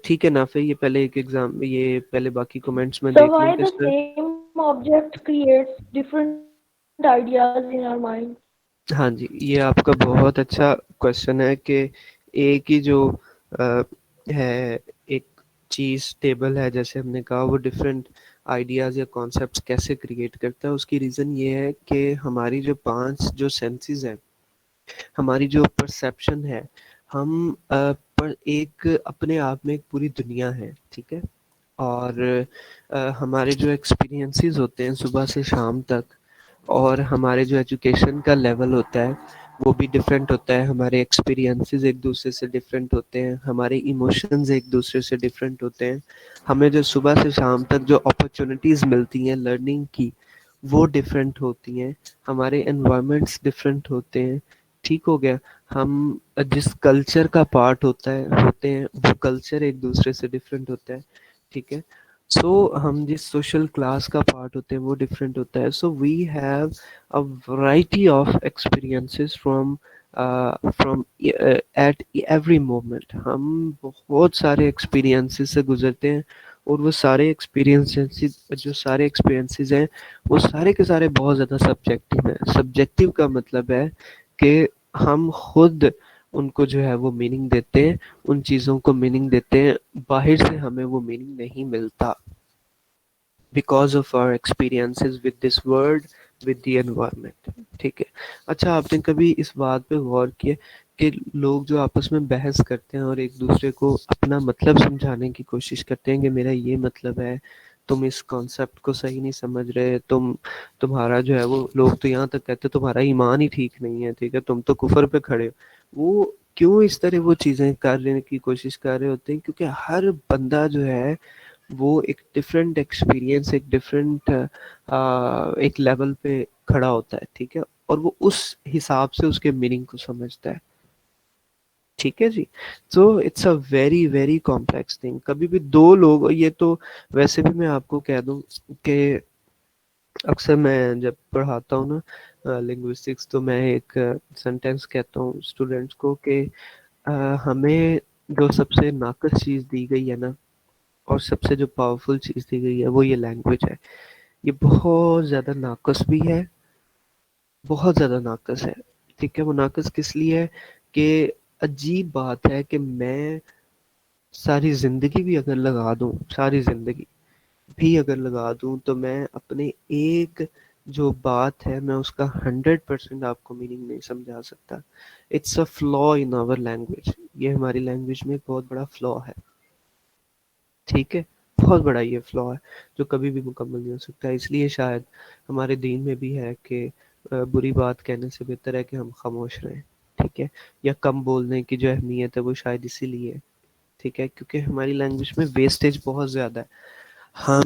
ठीक है ना, फिर ये पहले एक एग्जाम, ये पहले बाकी कमेंट्स में So देख लूं why कि the sir. same object creates different ideas in our mind? हाँ जी, ये आपका बहुत अच्छा क्वेश्चन है कि एक ही जो अ, है, एक चीज़ टेबल है जैसे हमने कहा, वो डिफरेंट आइडियाज़ या कॉन्सेप्ट्स कैसे क्रिएट करता है। उसकी रीज़न ये है कि हमारी जो 5 जो सेंसेस हैं, हमारी जो परसेप्शन है, हम पर एक अपने आप में एक पूरी दुनिया है, ठीक है? और हमारे जो एक्सपीरियंसेस होते हैं सुबह से शाम तक, और हमारे जो एजुकेशन का लेवल होता है वो भी डिफरेंट होता है। हमारे एक्सपीरियंसेस एक दूसरे से डिफरेंट होते हैं, हमारे इमोशंस एक दूसरे से डिफरेंट होते हैं। हमें जो सुबह से शाम तक जो अपॉर्चुनिटीज़ मिलती हैं लर्निंग की, वो डिफरेंट होती हैं। हमारे एनवायरनमेंट्स डिफरेंट होते हैं। ठीक हो गया? हम जिस कल्चर का पार्ट होते हैं वो कल्चर एक दूसरे से डिफरेंट होता है। ठीक है? सो हम जिस सोशल क्लास का पार्ट होते हैं वो डिफरेंट होता है। So we have a variety of experiences from at every moment. हम बहुत सारे एक्सपीरियंसेस से गुजरते हैं, और वो सारे एक्सपीरियंसेस, जो सारे एक्सपीरियंसेस हैं, वो सारे के सारे बहुत ज़्यादा सब्जेक्टिव हैं। सब्जेक्टिव का मतलब है कि हम खुद उनको जो है वो मीनिंग देते हैं, उन चीज़ों को मीनिंग देते हैं, बाहर से हमें वो मीनिंग नहीं मिलता, because of our experiences with this world, with the environment. ठीक है? अच्छा, आपने कभी इस बात पे गौर किया कि लोग जो आपस में बहस करते हैं और एक दूसरे को अपना मतलब समझाने की कोशिश करते हैं कि मेरा ये मतलब है, तुम इस कॉन्सेप्ट को सही नहीं समझ रहे, तुम्हारा जो है वो, लोग तो यहाँ तक कहते हैं तुम्हारा ईमान ही ठीक नहीं है, ठीक है, तुम तो कुफर पे खड़े हो। वो क्यों इस तरह वो चीज़ें करने की कोशिश कर रहे होते हैं? क्योंकि हर बंदा जो है वो एक डिफरेंट एक्सपीरियंस, एक डिफरेंट एक लेवल पे खड़ा होता है, ठीक है? और वो उस हिसाब से उसके मीनिंग को समझता है। ठीक है जी? So it's a very very complex thing. कभी भी दो लोग, ये तो वैसे भी मैं आपको कह दूं कि अक्सर मैं जब पढ़ाता हूँ ना लिंग्विस्टिक्स, तो मैं एक सेंटेंस कहता हूँ स्टूडेंट्स को कि अ, हमें जो सबसे नाकस चीज़ दी गई है ना, और सबसे जो पावरफुल चीज़ दी गई है, वो ये लैंग्वेज है। ये बहुत ज़्यादा नाकस भी है, बहुत ज़्यादा नाकस है। ठीक है? वो नाकस किस लिए है कि अजीब बात है कि मैं सारी ज़िंदगी भी अगर लगा दूँ, सारी ज़िंदगी भी अगर लगा दूँ, तो मैं अपने एक जो बात है मैं उसका 100% आपको मीनिंग नहीं समझा सकता। It's a flaw in our language. ये हमारी लैंग्वेज में एक बहुत बड़ा फ्लॉ है। ठीक है? बहुत बड़ा ये फ्लॉ है जो कभी भी मुकम्मल नहीं हो सकता। इसलिए शायद हमारे दीन में भी है कि बुरी बात कहने से बेहतर है कि हम खामोश रहें। ठीक है? या कम बोलने की जो अहमियत है वो शायद इसीलिए है। ठीक है? क्योंकि हमारी लैंग्वेज में वेस्टेज बहुत ज़्यादा है।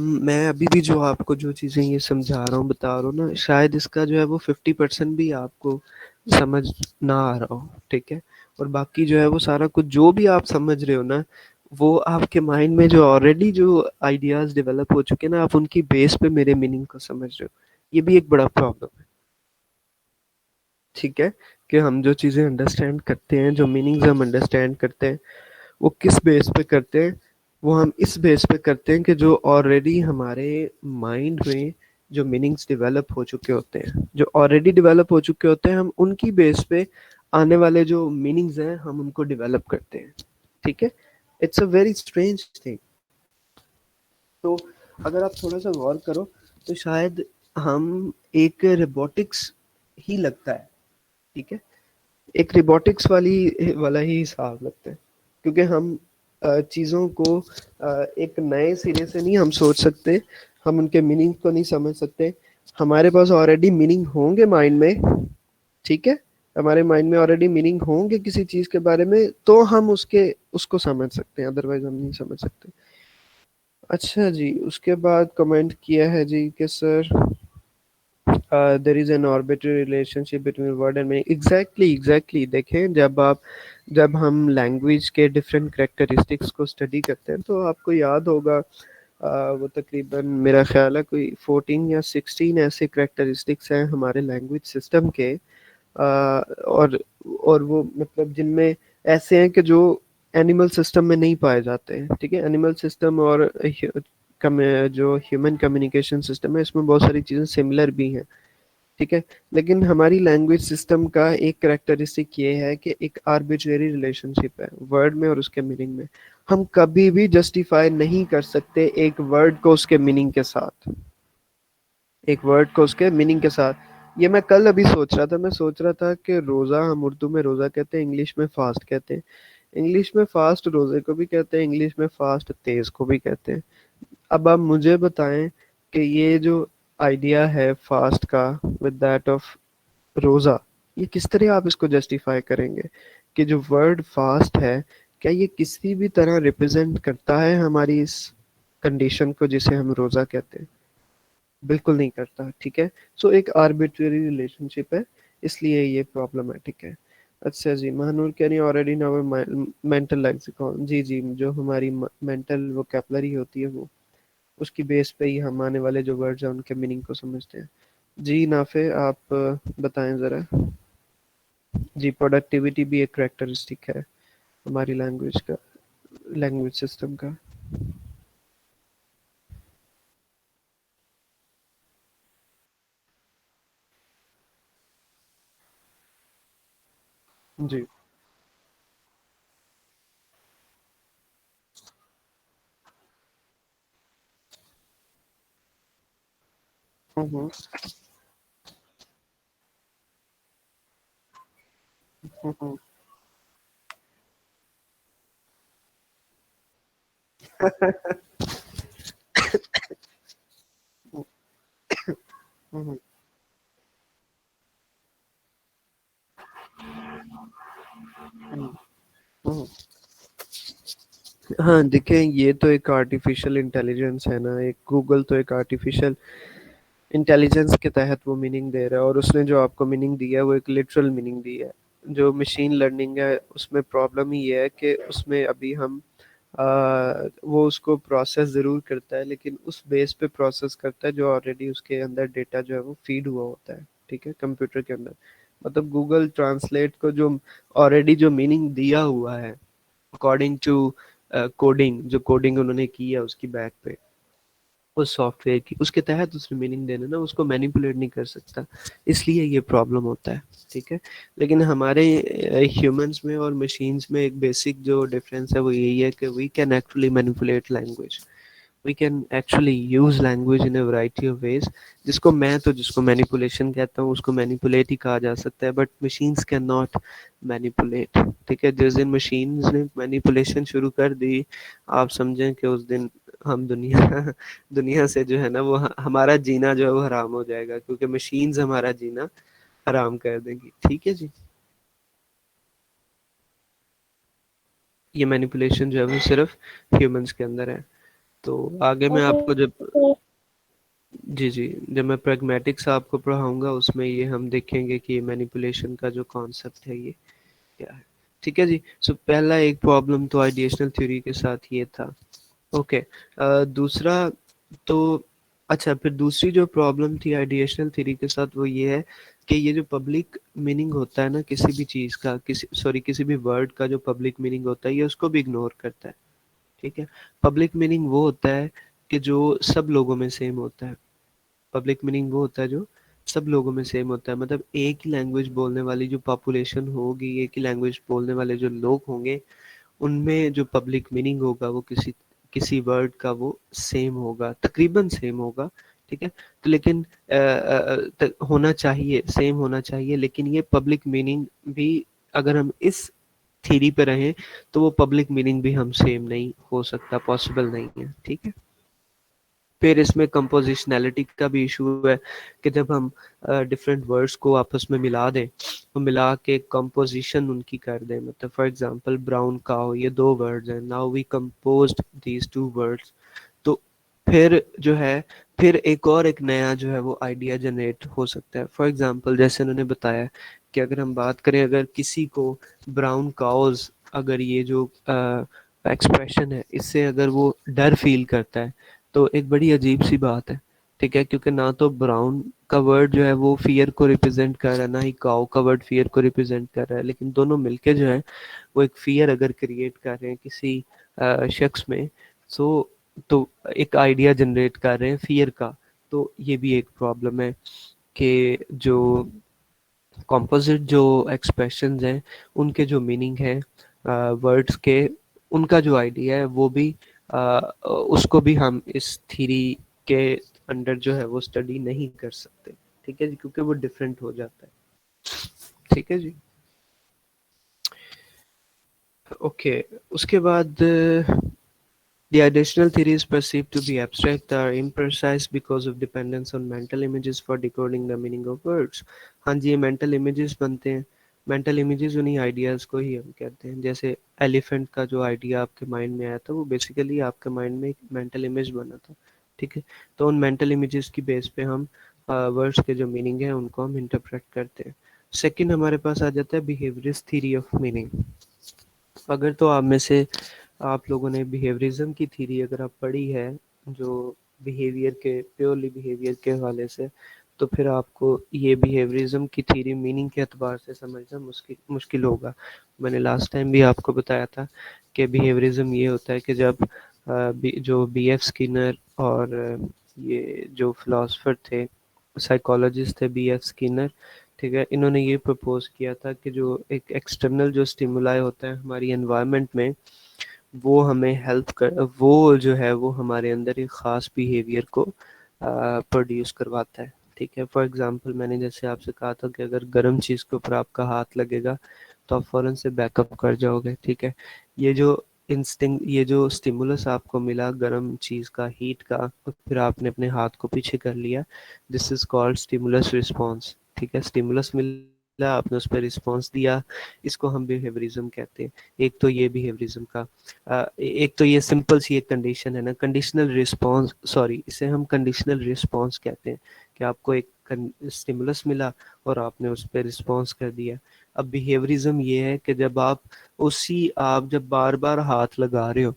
मैं अभी भी जो आपको जो चीज़ें ये समझा रहा हूँ, बता रहा हूँ ना, शायद इसका जो है वो 50% भी आपको समझ ना आ रहा हो। ठीक है? और बाकी जो है वो सारा कुछ जो भी आप समझ रहे हो ना, वो आपके माइंड में जो ऑलरेडी जो आइडियाज़ डेवलप हो चुके हैं ना, आप उनकी बेस पे मेरे मीनिंग को समझ रहे हो। ये भी एक बड़ा प्रॉब्लम है। ठीक है? कि हम जो चीज़ें अंडरस्टैंड करते हैं, जो मीनिंग्स हम अंडरस्टैंड करते हैं, वो किस बेस पे करते हैं? वो हम इस बेस पे करते हैं कि जो ऑलरेडी हमारे माइंड में जो मीनिंग्स डेवलप हो चुके होते हैं, जो ऑलरेडी डेवलप हो चुके होते हैं, हम उनकी बेस पे आने वाले जो मीनिंग्स हैं हम उनको डेवलप करते हैं। ठीक है? It's a very strange thing. तो अगर आप थोड़ा सा गौर करो तो शायद हम एक रोबोटिक्स ही लगता है। ठीक है, एक रोबोटिक्स वाला ही हिसाब लगता है, क्योंकि हम चीज़ों को एक नए सिरे से नहीं हम सोच सकते, हम उनके मीनिंग को नहीं समझ सकते। हमारे पास ऑलरेडी मीनिंग होंगे माइंड में, ठीक है, हमारे माइंड में ऑलरेडी मीनिंग होंगे किसी चीज़ के बारे में, तो हम उसको समझ सकते हैं, अदरवाइज हम नहीं समझ सकते। अच्छा जी, उसके बाद कमेंट किया है जी कि sir there is an arbitrary relationship between word and meaning. Exactly देखें, जब हम लैंग्वेज के डिफरेंट करेक्टरिस्टिक्स को स्टडी करते हैं तो आपको याद होगा वो तकरीबन मेरा ख्याल है कोई 14 या 16 ऐसे करेक्टरिस्टिक्स हैं हमारे लैंग्वेज सिस्टम के, और वो मतलब जिनमें ऐसे हैं कि जो एनिमल सिस्टम में नहीं पाए जाते हैं। ठीक है, एनिमल सिस्टम और जो ह्यूमन कम्युनिकेशन सिस्टम है, इसमें बहुत सारी चीज़ें सिमिलर भी हैं। ठीक है, लेकिन हमारी लैंग्वेज सिस्टम का एक करेक्टरिस्टिक ये है कि एक आर्बिट्रेरी रिलेशनशिप है वर्ड में और उसके मीनिंग में। हम कभी भी जस्टिफाई नहीं कर सकते एक वर्ड को उसके मीनिंग के साथ, एक वर्ड को उसके मीनिंग के साथ। ये मैं कल अभी सोच रहा था कि रोज़ा हम उर्दू में रोज़ा कहते हैं, इंग्लिश में फास्ट कहते हैं। इंग्लिश में फास्ट रोज़े को भी कहते हैं, इंग्लिश में फास्ट तेज को भी कहते हैं। अब आप मुझे बताएं कि ये जो आइडिया है फास्ट का विद दैट ऑफ रोज़ा, ये किस तरह आप इसको जस्टिफाई करेंगे कि जो वर्ड फास्ट है, क्या ये किसी भी तरह रिप्रेजेंट करता है हमारी इस कंडीशन को जिसे हम रोज़ा कहते हैं? बिल्कुल नहीं करता। ठीक है, सो एक आर्बिट्रेरी रिलेशनशिप है, इसलिए ये प्रॉब्लमेटिक है। अच्छा जी, Mahnoor can you already know mental lexicon? जी जी, जो हमारी मेंटल वोकैबुलरी होती है वो, उसकी बेस पे ही हम आने वाले जो वर्ड्स हैं उनके मीनिंग को समझते हैं। जी नाफे, आप बताएं ज़रा। जी, प्रोडक्टिविटी भी एक करेक्टरिस्टिक है हमारी लैंग्वेज का, लैंग्वेज सिस्टम का। जी। हम्म हम्म हम्म हम्म। हाँ, देखें, ये तो एक आर्टिफिशियल इंटेलिजेंस है ना, एक गूगल तो एक आर्टिफिशियल इंटेलिजेंस के तहत वो मीनिंग दे रहा है, और उसने जो आपको मीनिंग दिया है वो एक लिटरल मीनिंग दी है। जो मशीन लर्निंग है उसमें प्रॉब्लम ही ये है कि उसमें अभी हम आ, वो उसको प्रोसेस ज़रूर करता है, लेकिन उस बेस पे प्रोसेस करता है जो ऑलरेडी उसके अंदर डेटा जो है वो फीड हुआ होता है। ठीक है, कंप्यूटर के अंदर। मतलब गूगल ट्रांसलेट को जो ऑलरेडी जो मीनिंग दिया हुआ है अकॉर्डिंग टू कोडिंग, जो कोडिंग उन्होंने की है उसकी बैक पे, उस सॉफ्टवेयर की, उसके तहत उसने मीनिंग देना ना, उसको मैनिपुलेट नहीं कर सकता, इसलिए ये प्रॉब्लम होता है। ठीक है, लेकिन हमारे ह्यूमंस में और मशीन्स में एक बेसिक जो डिफरेंस है वो यही है कि we can actually manipulate language, we can actually use language in a variety of ways. जिसको मैनिपुलेशन कहता हूँ उसको मैनिपुलेट ही कहा जा सकता है, but machines can not manipulate. ठीक है, जिस दिन मशीन्स ने मैनिपुलेशन शुरू कर दी, आप समझें कि उस दिन हम दुनिया दुनिया से जो है ना वो हमारा जीना जो है वो हराम हो जाएगा, क्योंकि मशीन्स हमारा जीना हराम कर देंगी। ठीक है जी, ये मैनिपुलेशन जो है वो सिर्फ ह्यूमंस के अंदर है। तो आगे मैं आपको जब Okay. जी जी, जब मैं प्रैग्मेटिक्स आपको पढ़ाऊंगा उसमें ये हम देखेंगे कि मैनिपुलेशन का जो कॉन्सेप्ट है ये क्या है। ठीक है जी, सो पहला एक प्रॉब्लम तो आइडिएशनल थ्योरी के साथ ये था। ओके, दूसरा तो अच्छा, फिर दूसरी जो प्रॉब्लम थी आइडिएशनल थ्योरी के साथ वो ये है कि ये जो पब्लिक मीनिंग होता है ना किसी भी चीज़ का, किसी भी वर्ड का जो पब्लिक मीनिंग होता है ये उसको भी इग्नोर करता है। ठीक है, पब्लिक मीनिंग वो होता है कि जो सब लोगों में सेम होता है। पब्लिक मीनिंग वो होता है जो सब लोगों में सेम होता है, मतलब एक ही लैंग्वेज बोलने वाली जो पॉपुलेशन होगी, एक ही लैंग्वेज बोलने वाले जो लोग होंगे, उनमें जो पब्लिक मीनिंग होगा वो किसी किसी वर्ड का वो सेम होगा, तकरीबन सेम होगा। ठीक है। तो लेकिन होना चाहिए, सेम होना चाहिए, लेकिन ये पब्लिक मीनिंग भी अगर हम इस थ्योरी पे रहें तो वो पब्लिक मीनिंग भी हम सेम नहीं हो सकता, पॉसिबल नहीं है, ठीक है। फिर इसमें कंपोजिशनैलिटी का भी इशू है कि जब हम डिफरेंट वर्ड्स को आपस में मिला दें, तो मिला के कंपोजिशन उनकी कर दें, मतलब फॉर एग्जांपल ब्राउन काउ, ये दो वर्ड्स हैं, now we composed these two words, तो फिर जो है फिर एक नया जो है वो आइडिया जनरेट हो सकता है। फॉर एग्जांपल जैसे उन्होंने बताया कि अगर हम बात करें, अगर किसी को ब्राउन काउज, अगर ये जो एक्सप्रेशन है इससे अगर वो डर फील करता है, तो एक बड़ी अजीब सी बात है, ठीक है, क्योंकि ना तो ब्राउन का वर्ड जो है वो फियर को रिप्रेजेंट कर रहा है, ना ही काउ का वर्ड फियर को रिप्रेजेंट कर रहा है, लेकिन दोनों मिलके जो है वो एक फियर अगर क्रिएट कर रहे हैं किसी शख्स में, तो एक आइडिया जनरेट कर रहे हैं फियर का। तो ये भी एक प्रॉब्लम है कि जो कॉम्पोजिट जो एक्सप्रेशंस हैं उनके जो मीनिंग है वर्ड्स के, उनका जो आइडिया है वो भी उसको भी हम इस थ्योरी के अंडर जो है वो स्टडी नहीं कर सकते, ठीक है जी, क्योंकि वो डिफरेंट हो जाता है, ठीक है जी। ओके, उसके बाद the additional theory is perceived to be abstract or imprecise because of dependence on mental images for decoding the meaning of words। हाँ जी, ये mental images बनते हैं, mental images उन्हीं ideas को ही हम कहते हैं। जैसे elephant का जो idea आपके mind में आया था वो basically आपके mind में एक mental image बना था, ठीक है। तो उन mental images की base पे हम words के जो meaning है उनको हम interpret करते हैं। Second हमारे पास आ जाता है behaviorist theory of meaning। अगर तो आप में से आप लोगों ने बिहेवियरिज्म की थ्योरी अगर आप पढ़ी है, जो बिहेवियर के प्योरली बिहेवियर के हवाले से, तो फिर आपको ये बिहेवियरिज्म की थ्योरी मीनिंग के एतबार से समझना मुश्किल होगा। मैंने लास्ट टाइम भी आपको बताया था कि बिहेवियरिज्म ये होता है कि जब जो B.F. स्किनर और ये जो फिलोसफर थे, साइकोलॉजिस्ट थे B.F. स्किनर, ठीक है, इन्होंने ये प्रपोज किया था कि जो एक एक्सटर्नल जो स्टिमुलाई होता है हमारी एनवायरनमेंट में, वो हमें हेल्प कर, वो जो है वो हमारे अंदर एक ख़ास बिहेवियर को प्रोड्यूस करवाता है, ठीक है। फॉर एग्जांपल मैंने जैसे आपसे कहा था कि अगर गर्म चीज़ के ऊपर आपका हाथ लगेगा तो आप फ़ौरन से बैकअप कर जाओगे, ठीक है। ये जो इंस्टिंक्ट, ये जो स्टिमुलस आपको मिला गर्म चीज़ का, हीट का, और फिर आपने अपने हाथ को पीछे कर लिया, this is called stimulus response, ठीक है। स्टिमुलस मिला, आपने उस पर रिस्पॉन्स दिया, इसको हम बिहेवियरिज्म कहते हैं। एक तो ये बिहेवियरिज्म का एक तो ये सिंपल सी एक कंडीशन है ना, कंडीशनल रिस्पॉन्स, सॉरी इसे हम कंडीशनल रिस्पॉन्स कहते हैं, कि आपको एक स्टिमुलस मिला और आपने उस पर रिस्पॉन्स कर दिया। अब बिहेवियरिज्म ये है कि जब आप जब बार बार हाथ लगा रहे हो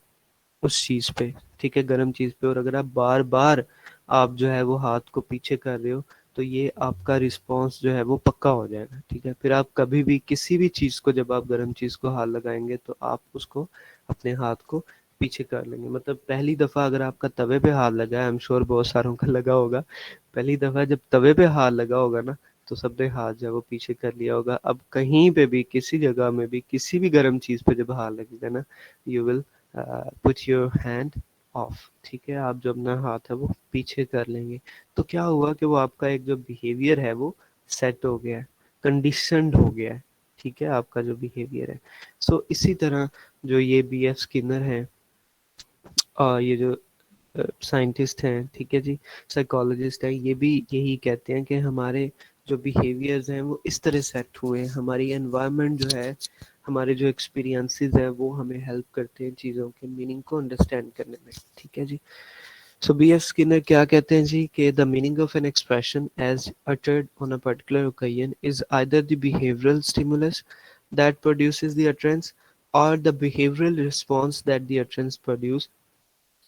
उस चीज़ पे, ठीक है, गर्म चीज़ पे, और अगर आप बार बार आप जो है वो हाथ को पीछे कर रहे हो, तो ये आपका रिस्पॉन्स जो है वो पक्का हो जाएगा, ठीक है। फिर आप कभी भी किसी भी चीज़ को, जब आप गर्म चीज़ को हाथ लगाएंगे तो आप उसको अपने हाथ को पीछे कर लेंगे। मतलब पहली दफ़ा अगर आपका तवे पे हाथ लगा है, आई एम श्योर बहुत सारों का लगा होगा, पहली दफ़ा जब तवे पे हाथ लगा होगा ना, तो सबने हाथ जो है वो पीछे कर लिया होगा। अब कहीं पे भी, किसी जगह में भी, किसी भी गर्म चीज़ पे जब हाथ लगेगा ना, you will put your hand of, ठीक है, आप जो अपना हाथ है वो पीछे कर लेंगे। तो क्या हुआ कि वो आपका एक जो बिहेवियर है वो सेट हो गया है, कंडीशनड हो गया है, ठीक है, आपका जो बिहेवियर है। सो इसी तरह जो ये B.F. स्किनर है और ये जो साइंटिस्ट हैं, ठीक है जी, साइकोलॉजिस्ट हैं, ये भी यही कहते हैं कि हमारे जो बिहेवियर्स हैं वो इस तरह सेट हुए हैं, हमारी एनवायरनमेंट जो है, हमारे जो एक्सपीरियंसेस हैं वो हमें हेल्प करते हैं चीज़ों के मीनिंग को अंडरस्टैंड करने में, ठीक है जी। सो B.F. स्किनर क्या कहते हैं जी कि the meaning of an expression as uttered on a particular occasion is either the behavioral stimulus that produces the utterance or the behavioral response that the utterance produce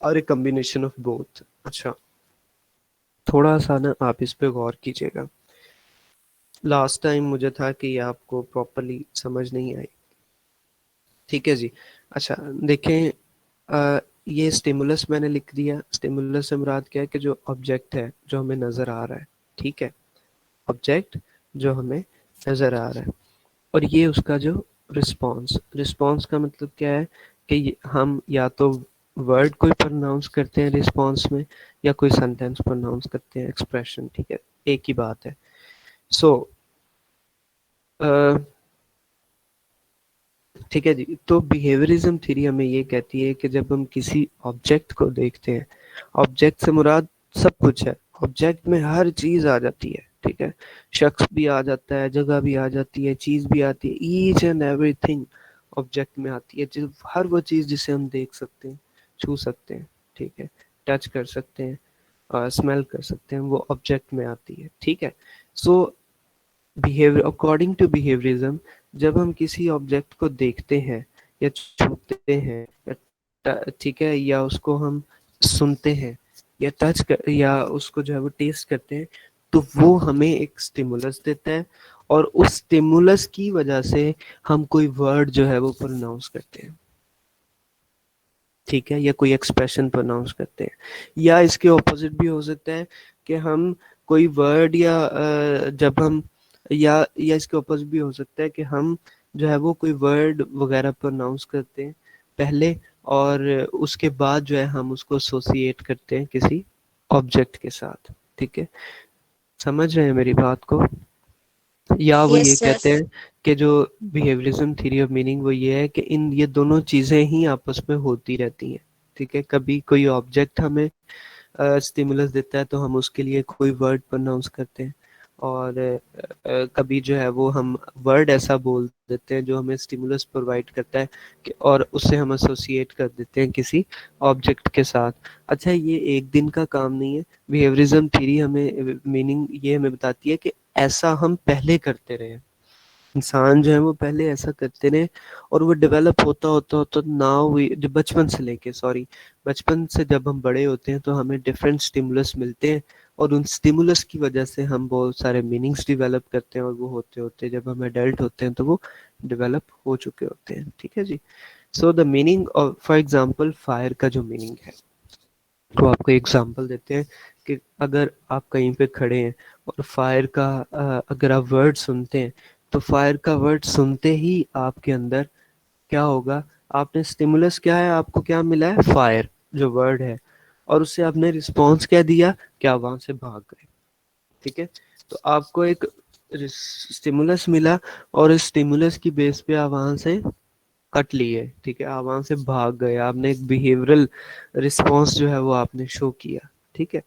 or a combination of both। अच्छा, थोड़ा सा ना आप इस पे गौर कीजिएगा, last time मुझे था कि ये आपको प्रॉपरली समझ नहीं आई, ठीक है जी। अच्छा देखें, ये स्टिमुलस मैंने लिख दिया, स्टिमुलस से मुराद क्या है कि जो ऑब्जेक्ट है जो हमें नज़र आ रहा है, ठीक है, ऑब्जेक्ट जो हमें नज़र आ रहा है, और ये उसका जो रिस्पॉन्स, रिस्पॉन्स का मतलब क्या है कि हम या तो वर्ड कोई प्रोनाउंस करते हैं रिस्पॉन्स में या कोई सेंटेंस प्रोनाउंस करते हैं एक्सप्रेशन, ठीक है, एक ही बात है। सो ठीक है जी, तो बिहेवियरिज्म थ्योरी हमें ये कहती है कि जब हम किसी ऑब्जेक्ट को देखते हैं, ऑब्जेक्ट से मुराद सब कुछ है, ऑब्जेक्ट में हर चीज आ जाती है, ठीक है, शख्स भी आ जाता है, जगह भी आ जाती है, चीज भी आती है, ईच एंड एवरीथिंग ऑब्जेक्ट में आती है, जो हर वो चीज जिसे हम देख सकते हैं, छू सकते हैं, ठीक है, टच कर सकते हैं, स्मेल कर सकते हैं, वो ऑब्जेक्ट में आती है, ठीक है। सो बिहेवियर अकॉर्डिंग टू बिहेवियरिज्म, जब हम किसी ऑब्जेक्ट को देखते हैं या छूते हैं या ठीक है, या उसको हम सुनते हैं या टच कर या उसको जो है वो टेस्ट करते हैं, तो वो हमें एक स्टिमुलस देता है, और उस स्टिमुलस की वजह से हम कोई वर्ड जो है वो प्रोनाउंस करते हैं, ठीक है, या कोई एक्सप्रेशन प्रोनाउंस करते हैं। या इसके ऑपोजिट भी हो सकता है कि हम कोई वर्ड या जब हम या इसके ऑपोजिट भी हो सकता है कि हम जो है वो कोई वर्ड वगैरह प्रोनाउंस करते हैं पहले, और उसके बाद जो है हम उसको एसोसिएट करते हैं किसी ऑब्जेक्ट के साथ, ठीक है, समझ रहे हैं मेरी बात को। या वो यस ये सर। कहते हैं कि जो बिहेवियरिज्म थ्योरी ऑफ मीनिंग वो ये है कि इन ये दोनों चीजें ही आपस में होती रहती हैं, ठीक है, कभी कोई ऑब्जेक्ट हमें स्टिमुलस देता है तो हम उसके लिए कोई वर्ड प्रोनाउंस करते हैं, और कभी जो है वो हम वर्ड ऐसा बोल देते हैं जो हमें स्टिमुलस प्रोवाइड करता है और उससे हम एसोसिएट कर देते हैं किसी ऑब्जेक्ट के साथ। अच्छा, ये एक दिन का काम नहीं है, बिहेवियरिज्म थ्योरी हमें मीनिंग ये हमें बताती है कि ऐसा हम पहले करते रहे, इंसान जो है वो पहले ऐसा करते रहे, और वो डेवलप होता होता होता नाउ वी जब बचपन से लेके सॉरी बचपन से जब हम बड़े होते हैं तो हमें डिफरेंट स्टिमुलस मिलते हैं, और उन स्टिमुलस की वजह से हम बहुत सारे मीनिंग्स डेवलप करते हैं, और वो होते होते जब हम एडल्ट होते हैं तो वो डेवलप हो चुके होते हैं, ठीक है जी। So the meaning of for example fire का जो मीनिंग है, तो आपको एग्जांपल देते हैं कि अगर आप कहीं पे खड़े हैं और फायर का अगर आप वर्ड सुनते हैं, तो फायर का वर्ड सुनते ही आपके अंदर क्या होगा, आपने स्टिमुलस क्या है, आपको क्या मिला है, फायर जो वर्ड है, और उससे आपने रिस्पॉन्स क्या दिया, क्या वहां से भाग गए, ठीक है। तो आपको एक स्टिमुलस मिला, और इस स्टिमुलस की बेस पे आप वहां से कट लिए, ठीक है, आप वहां से भाग गए, आपने एक बिहेवियरल रिस्पॉन्स जो है वो आपने शो किया, ठीक है,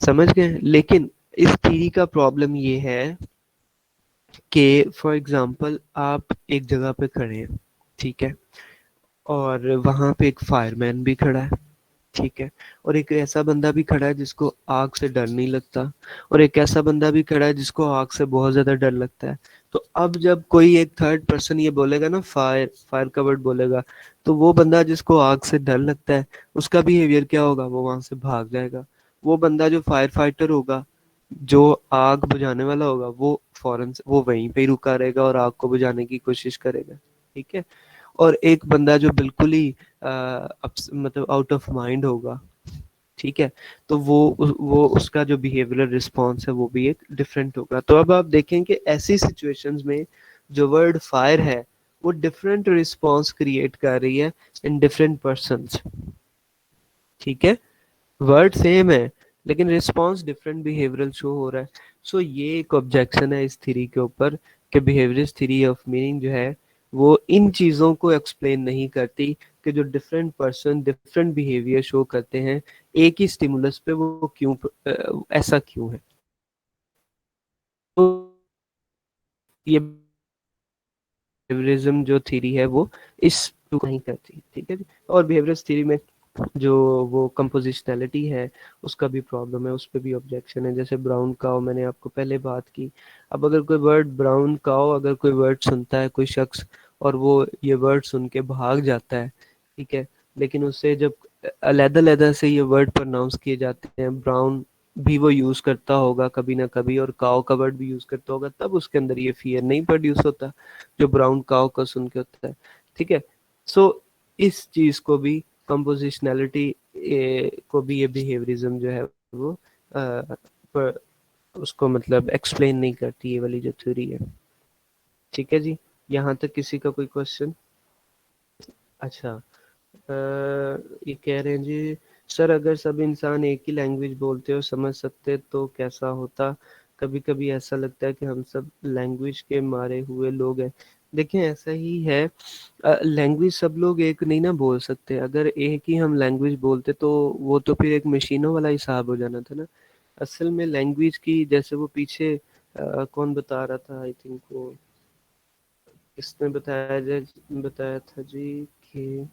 समझ गए। लेकिन इस थ्योरी का प्रॉब्लम ये है कि फॉर एग्जांपल आप एक जगह पे खड़े हैं, ठीक है, और वहां पे एक फायरमैन भी खड़ा है, ठीक है, और एक ऐसा बंदा भी खड़ा है जिसको आग से डर नहीं लगता, और एक ऐसा बंदा भी खड़ा है जिसको आग से बहुत ज्यादा डर लगता है। तो अब जब कोई एक थर्ड पर्सन ये बोलेगा ना, फायर फायर का वर्ड बोलेगा, तो वो बंदा जिसको आग से डर लगता है उसका बिहेवियर क्या होगा, वो वहां से भाग जाएगा। वो बंदा जो फायर फाइटर होगा, जो आग बुझाने वाला होगा, वो फौरन से वो वहीं पे ही रुका रहेगा और आग को बुझाने की कोशिश करेगा, ठीक है। और एक बंदा जो बिल्कुल ही मतलब आउट ऑफ माइंड होगा, ठीक है, तो वो उसका जो बिहेवियरल रिस्पॉन्स है वो भी एक डिफरेंट होगा। तो अब आप देखें कि ऐसी सिचुएशंस में जो वर्ड फायर है वो डिफरेंट रिस्पॉन्स क्रिएट कर रही है इन डिफरेंट पर्सन्स, ठीक है, वर्ड सेम है लेकिन रिस्पॉन्स डिफरेंट बिहेवियरल शो हो रहा है। सो ये एक ऑब्जेक्शन है इस थ्योरी के ऊपर कि बिहेवियरिस्ट थ्योरी ऑफ मीनिंग जो है वो इन चीज़ों को एक्सप्लेन नहीं करती कि जो different person different behaviour show करते हैं एक ही स्टिमुलस पे, वो क्यों ऐसा क्यों है। तो ये बिहेवियरिज्म जो थ्योरी है वो इस को नहीं करती, ठीक है जी। और बिहेवियरिस्ट थ्योरी में जो वो कंपोजिशनैलिटी है उसका भी प्रॉब्लम है, उस पर भी ऑब्जेक्शन है। जैसे ब्राउन काउ मैंने आपको पहले बात की, अब अगर कोई वर्ड ब्राउन काउ अगर कोई वर्ड सुनता है कोई शख्स, और वो ये वर्ड सुन के भाग जाता है, ठीक है, लेकिन उससे जब अलग-अलग से ये वर्ड प्रोनाउंस किए जाते हैं, ब्राउन भी वो यूज करता होगा कभी ना कभी, और काउ का वर्ड भी यूज करता होगा, तब उसके अंदर ये फियर नहीं प्रोड्यूस होता जो ब्राउन काउ को सुन के होता है, ठीक है। सो इस चीज को भी कंपोजिशनैलिटी को भी ये बिहेवियरिज्म जो है वो पर उसको मतलब एक्सप्लेन नहीं करती, ये वाली जो थ्योरी है, ठीक है जी। यहाँ तक किसी का कोई क्वेश्चन? अच्छा, ये कह रहे हैं जी, सर अगर सब इंसान एक ही लैंग्वेज बोलते और समझ सकते तो कैसा होता? कभी कभी ऐसा लगता है कि हम सब लैंग्वेज के मारे हुए लोग हैं। देखें ऐसा ही है, लैंग्वेज सब लोग एक नहीं ना बोल सकते। अगर एक ही हम लैंग्वेज बोलते तो वो तो फिर एक मशीनों वाला हिसाब हो जाना था ना। असल में लैंग्वेज की, जैसे वो पीछे कौन बता रहा था, आई थिंक वो किसने बताया था जी कि,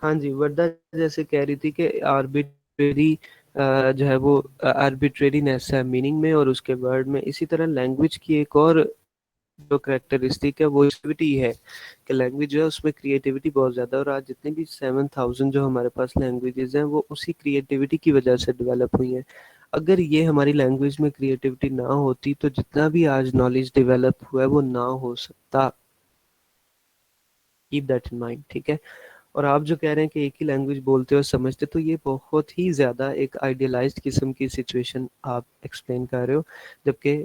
हाँ जी, वर्दा जैसे कह रही थी कि आर्बिट्रेरी जो है वो आर्बिट्रेरीनेस है मीनिंग में और उसके वर्ड में। इसी तरह लैंग्वेज की एक और जो करेक्टरिस्टिक है वो क्रिएटिविटी है, कि लैंग्वेज जो है उसमें क्रिएटिविटी बहुत ज़्यादा है। और आज जितने भी 7,000 जो हमारे पास लैंग्वेजेस हैं वो उसी क्रिएटिविटी की वजह से डेवलप हुई हैं। अगर ये हमारी लैंग्वेज में क्रिएटिविटी ना होती तो जितना भी आज नॉलेज डेवलप हुआ है वो ना हो सकता। कीप दैट इन माइंड, ठीक है। और आप जो कह रहे हैं कि एक ही लैंग्वेज बोलते हो समझते, तो ये बहुत ही ज़्यादा एक आइडियलाइज्ड किस्म की सिचुएशन आप एक्सप्लेन कर रहे हो, जबकि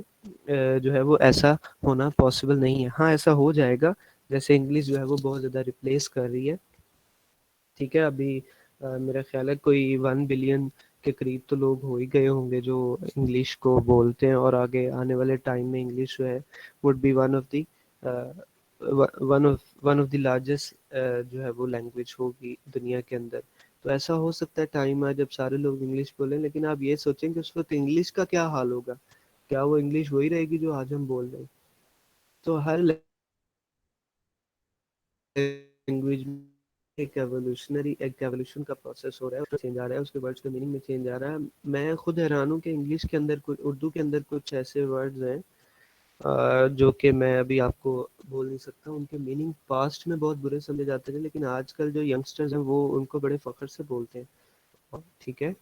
जो है वो ऐसा होना पॉसिबल नहीं है। हाँ ऐसा हो जाएगा, जैसे इंग्लिश जो है वो बहुत ज़्यादा रिप्लेस कर रही है, ठीक है। अभी मेरा ख्याल है कोई 1 बिलियन के करीब तो लोग हो ही गए होंगे जो इंग्लिश को बोलते हैं, और आगे आने वाले टाइम में इंग्लिश जो है would be one of the largest जो है वो लैंग्वेज होगी दुनिया के अंदर। तो ऐसा हो सकता है टाइम आए जब सारे लोग इंग्लिश बोलें, लेकिन आप ये सोचें कि उस वक्त इंग्लिश का क्या हाल होगा। क्या वो इंग्लिश वही रहेगी जो आज हम बोल रहे हैं? तो हर लैंग्वेज में एक एवोल्यूशन का प्रोसेस हो रहा है, उसमें चेंज आ रहा है, उसके वर्ड्स के मीनिंग में चेंज आ रहा है। मैं खुद हैरान हूँ कि इंग्लिश के अंदर कुछ, उर्दू के अंदर कुछ ऐसे वर्ड्स हैं जो कि मैं अभी आपको बोल नहीं सकता। उनके मीनिंग पास्ट में बहुत बुरे समझे जाते थे, लेकिन आजकल जो यंगस्टर्स हैं वो उनको बड़े फख्र से बोलते हैं, ठीक है।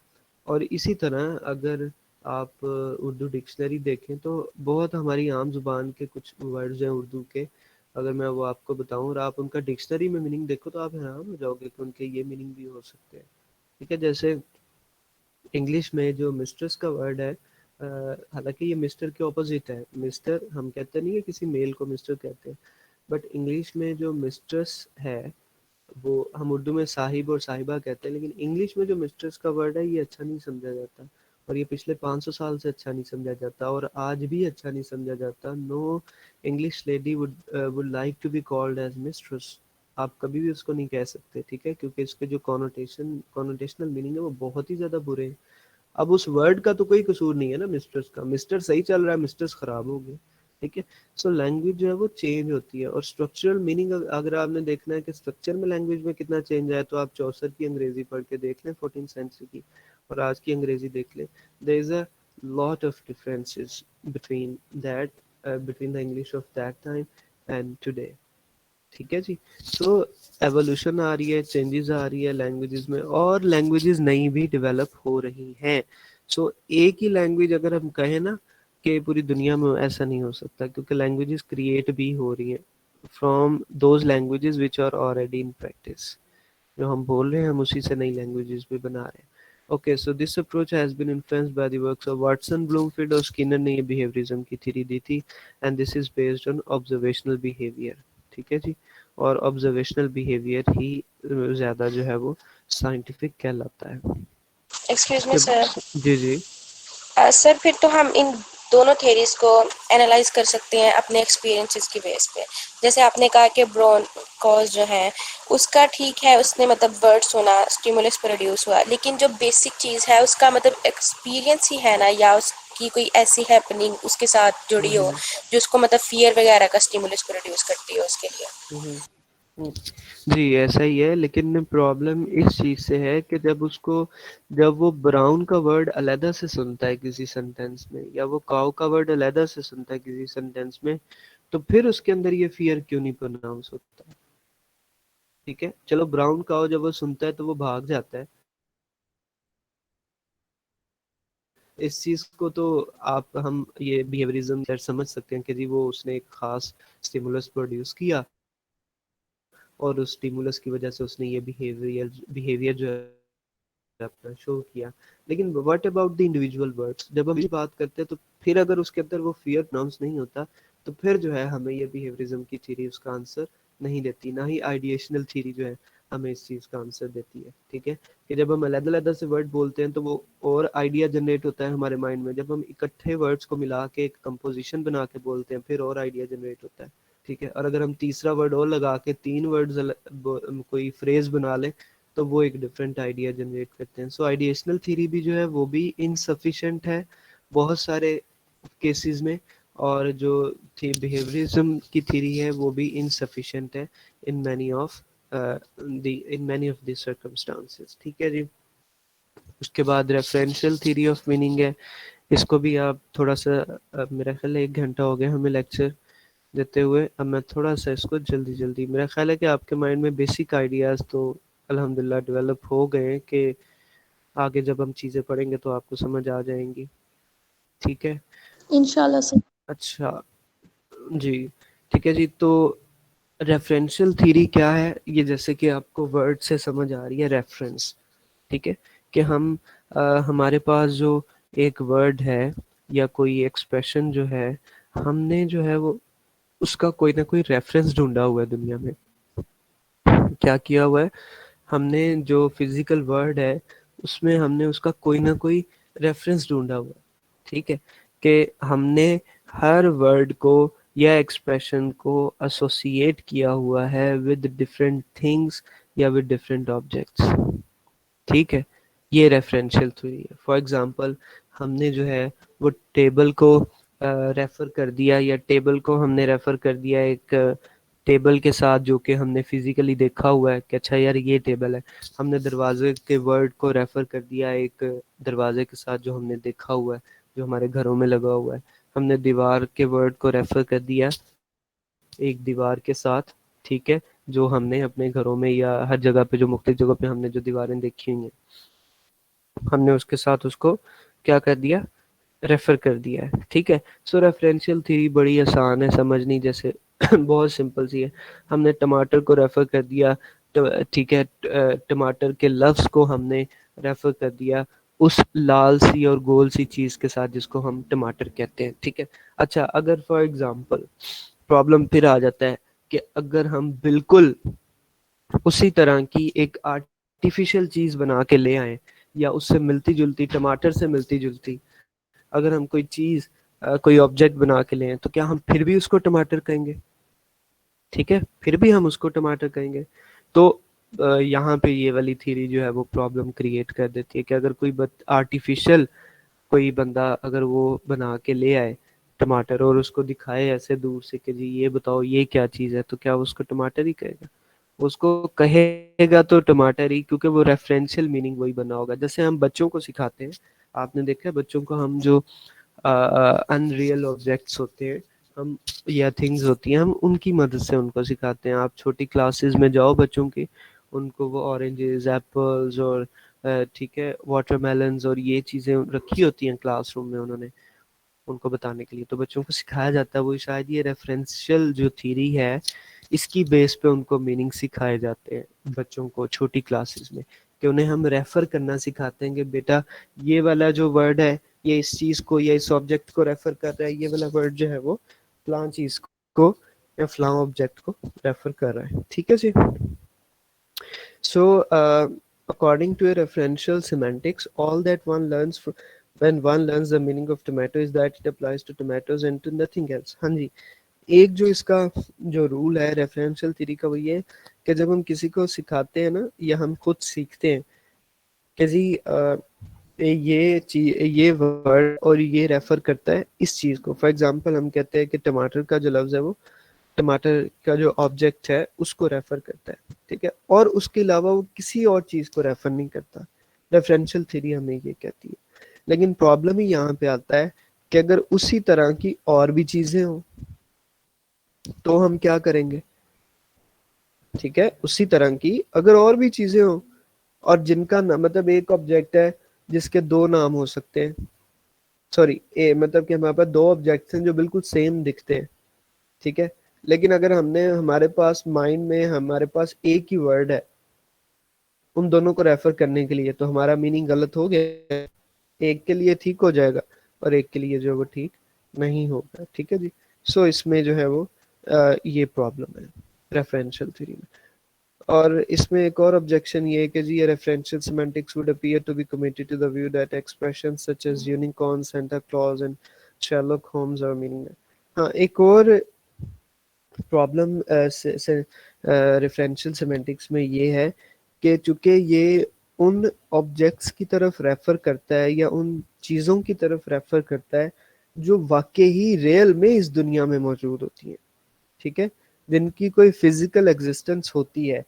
और इसी तरह अगर आप उर्दू डिक्शनरी देखें तो बहुत हमारी आम जुबान के कुछ वर्ड्स हैं उर्दू के, अगर मैं वो आपको बताऊं और आप उनका डिक्शनरी में मीनिंग देखो तो आप हैरान हो जाओगे कि उनके ये मीनिंग भी हो सकते हैं, ठीक है। जैसे इंग्लिश में जो मिस्ट्रेस का वर्ड है, हालांकि ये मिस्टर के ऑपोजिट है। मिस्टर हम कहते नहीं है किसी मेल को मिस्टर कहते हैं, बट इंग्लिश में जो मिस्ट्रेस है वो हम उर्दू में साहिब और साहिबा कहते हैं, लेकिन इंग्लिश में जो मिस्ट्रेस का वर्ड है ये अच्छा नहीं समझा जाता, और ये पिछले 500 साल से अच्छा नहीं समझा जाता और आज भी अच्छा नहीं समझा जाता। No English lady would like to be called as mistress. आप कभी भी उसको नहीं कह सकते, ठीक है, क्योंकि इसके जो कॉनोटेशनल मीनिंग है वो बहुत ही ज़्यादा बुरे हैं। अब उस वर्ड का तो कोई कसूर नहीं है ना मिस्टर्स का, मिस्टर सही चल रहा है, मिस्टर्स खराब हो गए, ठीक है। सो लैंग्वेज जो है वो चेंज होती है, और स्ट्रक्चरल मीनिंग अगर आपने देखना है कि स्ट्रक्चर में लैंग्वेज में कितना चेंज आया, तो आप चौसर की अंग्रेजी पढ़ के देख लें 14th सेंचुरी की, और आज की अंग्रेजी देख लें। There is a lot of differences between that, between the English of that time and today, ठीक है जी। तो एवोल्यूशन आ रही है, चेंजेस आ रही है लैंग्वेजेस में, और लैंग्वेजेस नई भी डेवलप हो रही हैं। सो एक ही लैंग्वेज अगर हम कहें ना कि पूरी दुनिया में, ऐसा नहीं हो सकता, क्योंकि लैंग्वेजेस क्रिएट भी हो रही हैं from those languages which are already in practice. जो हम बोल रहे हैं हम उसी से नई लैंग्वेजेस भी बना रहे हैं। Okay, so this approach has been influenced by the works of Watson, Bloomfield और स्किनर ने ये बिहेवियरिज्म की थ्योरी दी थी, and this is based on observational behaviour, ठीक है जी। और ऑब्जर्वेशनल बिहेवियर ही ज़्यादा जो है वो साइंटिफिक कहलाता है। एक्सक्यूज मी उसके सर। जी जी। सर फिर तो हम इन दोनों थेरीज को एनालाइज कर सकते हैं अपने एक्सपीरियंसेस की बेस पे। जैसे आपने कहा कि ब्रॉन कॉज जो है उसका ठीक है, उसने मतलब वर्ड सुना, स्टिमुलस प्रोड्यूस हुआ, लेकिन जो बेसिक चीज़ है उसका मतलब एक्सपीरियंस ही है ना, या उसकी कोई ऐसी हैपनिंग उसके साथ जुड़ी हो जो उसको मतलब फियर वगैरह का स्टिमुलस प्रोड्यूस करती हो उसके लिए। हम्म। जी ऐसा ही है, लेकिन प्रॉब्लम इस चीज़ से है कि जब वो ब्राउन का वर्ड अलहदा से सुनता है किसी सेंटेंस में, या वो काऊ का वर्ड अलहदा से सुनता है किसी सेंटेंस में, तो फिर उसके अंदर ये फियर क्यों नहीं प्रोनाउंस होता? ठीक है, चलो ब्राउन काऊ जब वो सुनता है तो वो भाग जाता है, इस चीज को तो आप हम ये बिहेवियरिज्म समझ सकते हैं कि जी वो उसने एक खास स्टिमुलस प्रोड्यूस किया और उस स्टिमुलस की वजह से उसने ये बिहेवियर जो है अपना शो किया। लेकिन what about the individual words, जब हम ये बात करते हैं तो फिर अगर उसके अंदर वो फियर प्रोनाउंस नहीं होता तो फिर जो है हमें ये बिहेवियरिज्म की थ्योरी उसका आंसर नहीं देती, ना ही आइडिएशनल थ्योरी जो है हमें इस चीज़ का आंसर देती है। ठीक है, कि जब हम अलग-अलग से वर्ड बोलते हैं तो वो और आइडिया जनरेट होता है हमारे माइंड में। जब हम इकट्ठे वर्ड्स को मिला के एक कंपोजिशन बना के बोलते हैं फिर और आइडिया जनरेट होता है। ठीक है, और अगर हम तीसरा वर्ड और लगा के 3 वर्ड्स कोई फ्रेज बना लें तो वो एक डिफरेंट आइडिया जनरेट करते हैं। सो आइडिएशनल थ्योरी भी जो है वो भी इनसफिशिएंट है बहुत सारे केसेस में, और जो थी बिहेवियरिज्म की थ्योरी है वो भी इनसफिशिएंट है in many of the circumstances. ठीक है जी। उसके बाद रेफरेंशियल थ्योरी ऑफ मीनिंग है, इसको भी आप थोड़ा सा मेरा ख्याल है 1 घंटा हो गया हमें लेक्चर देते हुए। अब मैं थोड़ा सा इसको जल्दी जल्दी, मेरा ख्याल है कि आपके माइंड में बेसिक आइडियाज़ तो अल्हम्दुलिल्लाह डेवलप हो गए हैं कि आगे जब हम चीज़ें पढ़ेंगे तो आपको समझ आ जाएंगी। ठीक है, इंशाल्लाह सर। अच्छा जी, ठीक है जी। तो रेफरेंशियल थ्योरी क्या है, ये जैसे कि आपको वर्ड से समझ आ रही है रेफरेंस। ठीक है, कि हम हमारे पास जो एक वर्ड है या कोई एक्सप्रेशन जो है, हमने जो है वो उसका कोई ना कोई रेफरेंस ढूंढा हुआ है दुनिया में। क्या किया हुआ है हमने, जो फिजिकल वर्ड है उसमें हमने उसका कोई ना कोई रेफरेंस ढूंढा हुआ है। ठीक है, कि हमने हर वर्ड को या एक्सप्रेशन को एसोसिएट किया हुआ है विद डिफरेंट थिंग्स या विद डिफरेंट ऑब्जेक्ट्स। ठीक है, ये रेफरेंशियल थ्योरी है। फॉर एग्जांपल हमने जो है वो टेबल को रेफर कर दिया, या टेबल को हमने रेफर कर दिया एक टेबल के साथ जो कि हमने फिजिकली देखा हुआ है कि अच्छा यार ये टेबल है। हमने दरवाजे के वर्ड को रेफर कर दिया एक दरवाजे के साथ जो हमने देखा हुआ है, जो हमारे घरों में लगा हुआ है। हमने दीवार के वर्ड को रेफर कर दिया एक दीवार के साथ, ठीक है, जो हमने अपने घरों में या हर जगह पे जो मुख्तलिफ जगह पे हमने जो दीवारें देखी हुई हैं, हमने उसके साथ उसको क्या कर दिया, रेफर कर दिया है। ठीक है, सो रेफरेंशियल थ्योरी बड़ी आसान है समझनी, जैसे बहुत सिंपल सी है। हमने टमाटर को रेफर कर दिया, ठीक है, टमाटर के लफ्ज़ को हमने रेफर कर दिया उस लाल सी और गोल सी चीज़ के साथ जिसको हम टमाटर कहते हैं। ठीक है, अच्छा अगर फॉर एग्जांपल प्रॉब्लम फिर आ जाता है कि अगर हम बिल्कुल उसी तरह की एक आर्टिफिशियल चीज़ बना के ले आए, या उससे मिलती जुलती, टमाटर से मिलती जुलती अगर हम कोई चीज़ कोई ऑब्जेक्ट बना के ले आए, तो क्या हम फिर भी उसको टमाटर कहेंगे? ठीक है, फिर भी हम उसको टमाटर कहेंगे। तो यहाँ पे ये वाली थ्योरी जो है वो प्रॉब्लम क्रिएट कर देती है कि अगर कोई आर्टिफिशियल कोई बंदा अगर वो बना के ले आए टमाटर और उसको दिखाए ऐसे दूर से कि जी ये बताओ ये क्या चीज़ है, तो क्या वो उसको टमाटर ही कहेगा? उसको कहेगा तो टमाटर ही, क्योंकि वो रेफरेंशियल मीनिंग वही बना होगा। जैसे हम बच्चों को सिखाते हैं, आपने देखा है बच्चों को हम जो अनरियल ऑब्जेक्ट्स होते हैं हम या थिंग्स होती हैं, हम उनकी मदद से उनको सिखाते हैं। आप छोटी क्लासेस में जाओ बच्चों की, उनको वो ऑरेंजेस, एप्पल्स और ठीक है वाटरमेलन्स और ये चीज़ें रखी होती हैं क्लासरूम में उन्होंने उनको बताने के लिए, तो बच्चों को सिखाया जाता है। वो शायद ये रेफरेंशियल जो थ्योरी है इसकी बेस पे उनको मीनिंग सिखाए जाते हैं बच्चों को छोटी क्लासेस में, कि उन्हें हम रेफर करना सिखाते हैं कि बेटा ये वाला जो वर्ड है ये इस चीज़ को या इस ऑब्जेक्ट को रेफर कर रहा है, ये वाला वर्ड जो है वो फलां चीज़ को या फलां ऑब्जेक्ट को रेफर कर रहा है। ठीक है जी। So, according to a referential semantics, all that one learns when one learns the meaning of tomato is that it applies to tomatoes and to nothing else. हाँ जी, एक जो इसका जो रूल है रेफरेंशियल थ्योरी का वो ये कि जब हम किसी को सिखाते हैं ना या हम खुद सीखते हैं कि जी ये चीज ये वर्ड और ये रेफर करता है इस चीज़ को। फॉर एग्जांपल हम कहते हैं कि टमाटर का जो लफ्ज़ है वो टमाटर का जो ऑब्जेक्ट है उसको रेफर करता है, ठीक है, और उसके अलावा वो किसी और चीज़ को रेफर नहीं करता। रेफरेंशियल थ्योरी हमें ये कहती है। लेकिन प्रॉब्लम ही यहाँ पे आता है कि अगर उसी तरह की और भी चीज़ें हों तो हम क्या करेंगे? ठीक है, उसी तरह की अगर और भी चीज़ें हों और जिनका नाम मतलब एक ऑब्जेक्ट है जिसके दो नाम हो सकते हैं, सॉरी मतलब कि हमारे पास दो ऑब्जेक्ट्स हैं जो बिल्कुल सेम दिखते हैं, ठीक है, लेकिन अगर हमने हमारे पास माइंड में हमारे पास एक ही वर्ड है उन दोनों को रेफर करने के लिए, तो हमारा मीनिंग गलत हो गया। एक के लिए ठीक हो जाएगा और एक के लिए जो वो ठीक नहीं होगा। ठीक है जी। सो इसमें जो है वो ये प्रॉब्लम है रेफरेंशियल थ्योरी में। और इसमें एक और ऑब्जेक्शन ये है कि जी ये referential semantics would appear to be committed to the view that expressions such as unicorn, Santa Claus and Sherlock Holmes are meaningless. हाँ, एक और प्रॉब्लम रेफरेंशियल सिमेंटिक्स में ये है कि चूंकि ये उन ऑब्जेक्ट्स की तरफ रेफर करता है या उन चीज़ों की तरफ रेफर करता है जो वाकई ही रियल में इस दुनिया में मौजूद होती हैं, ठीक है, जिनकी कोई फिजिकल एग्जिस्टेंस होती है।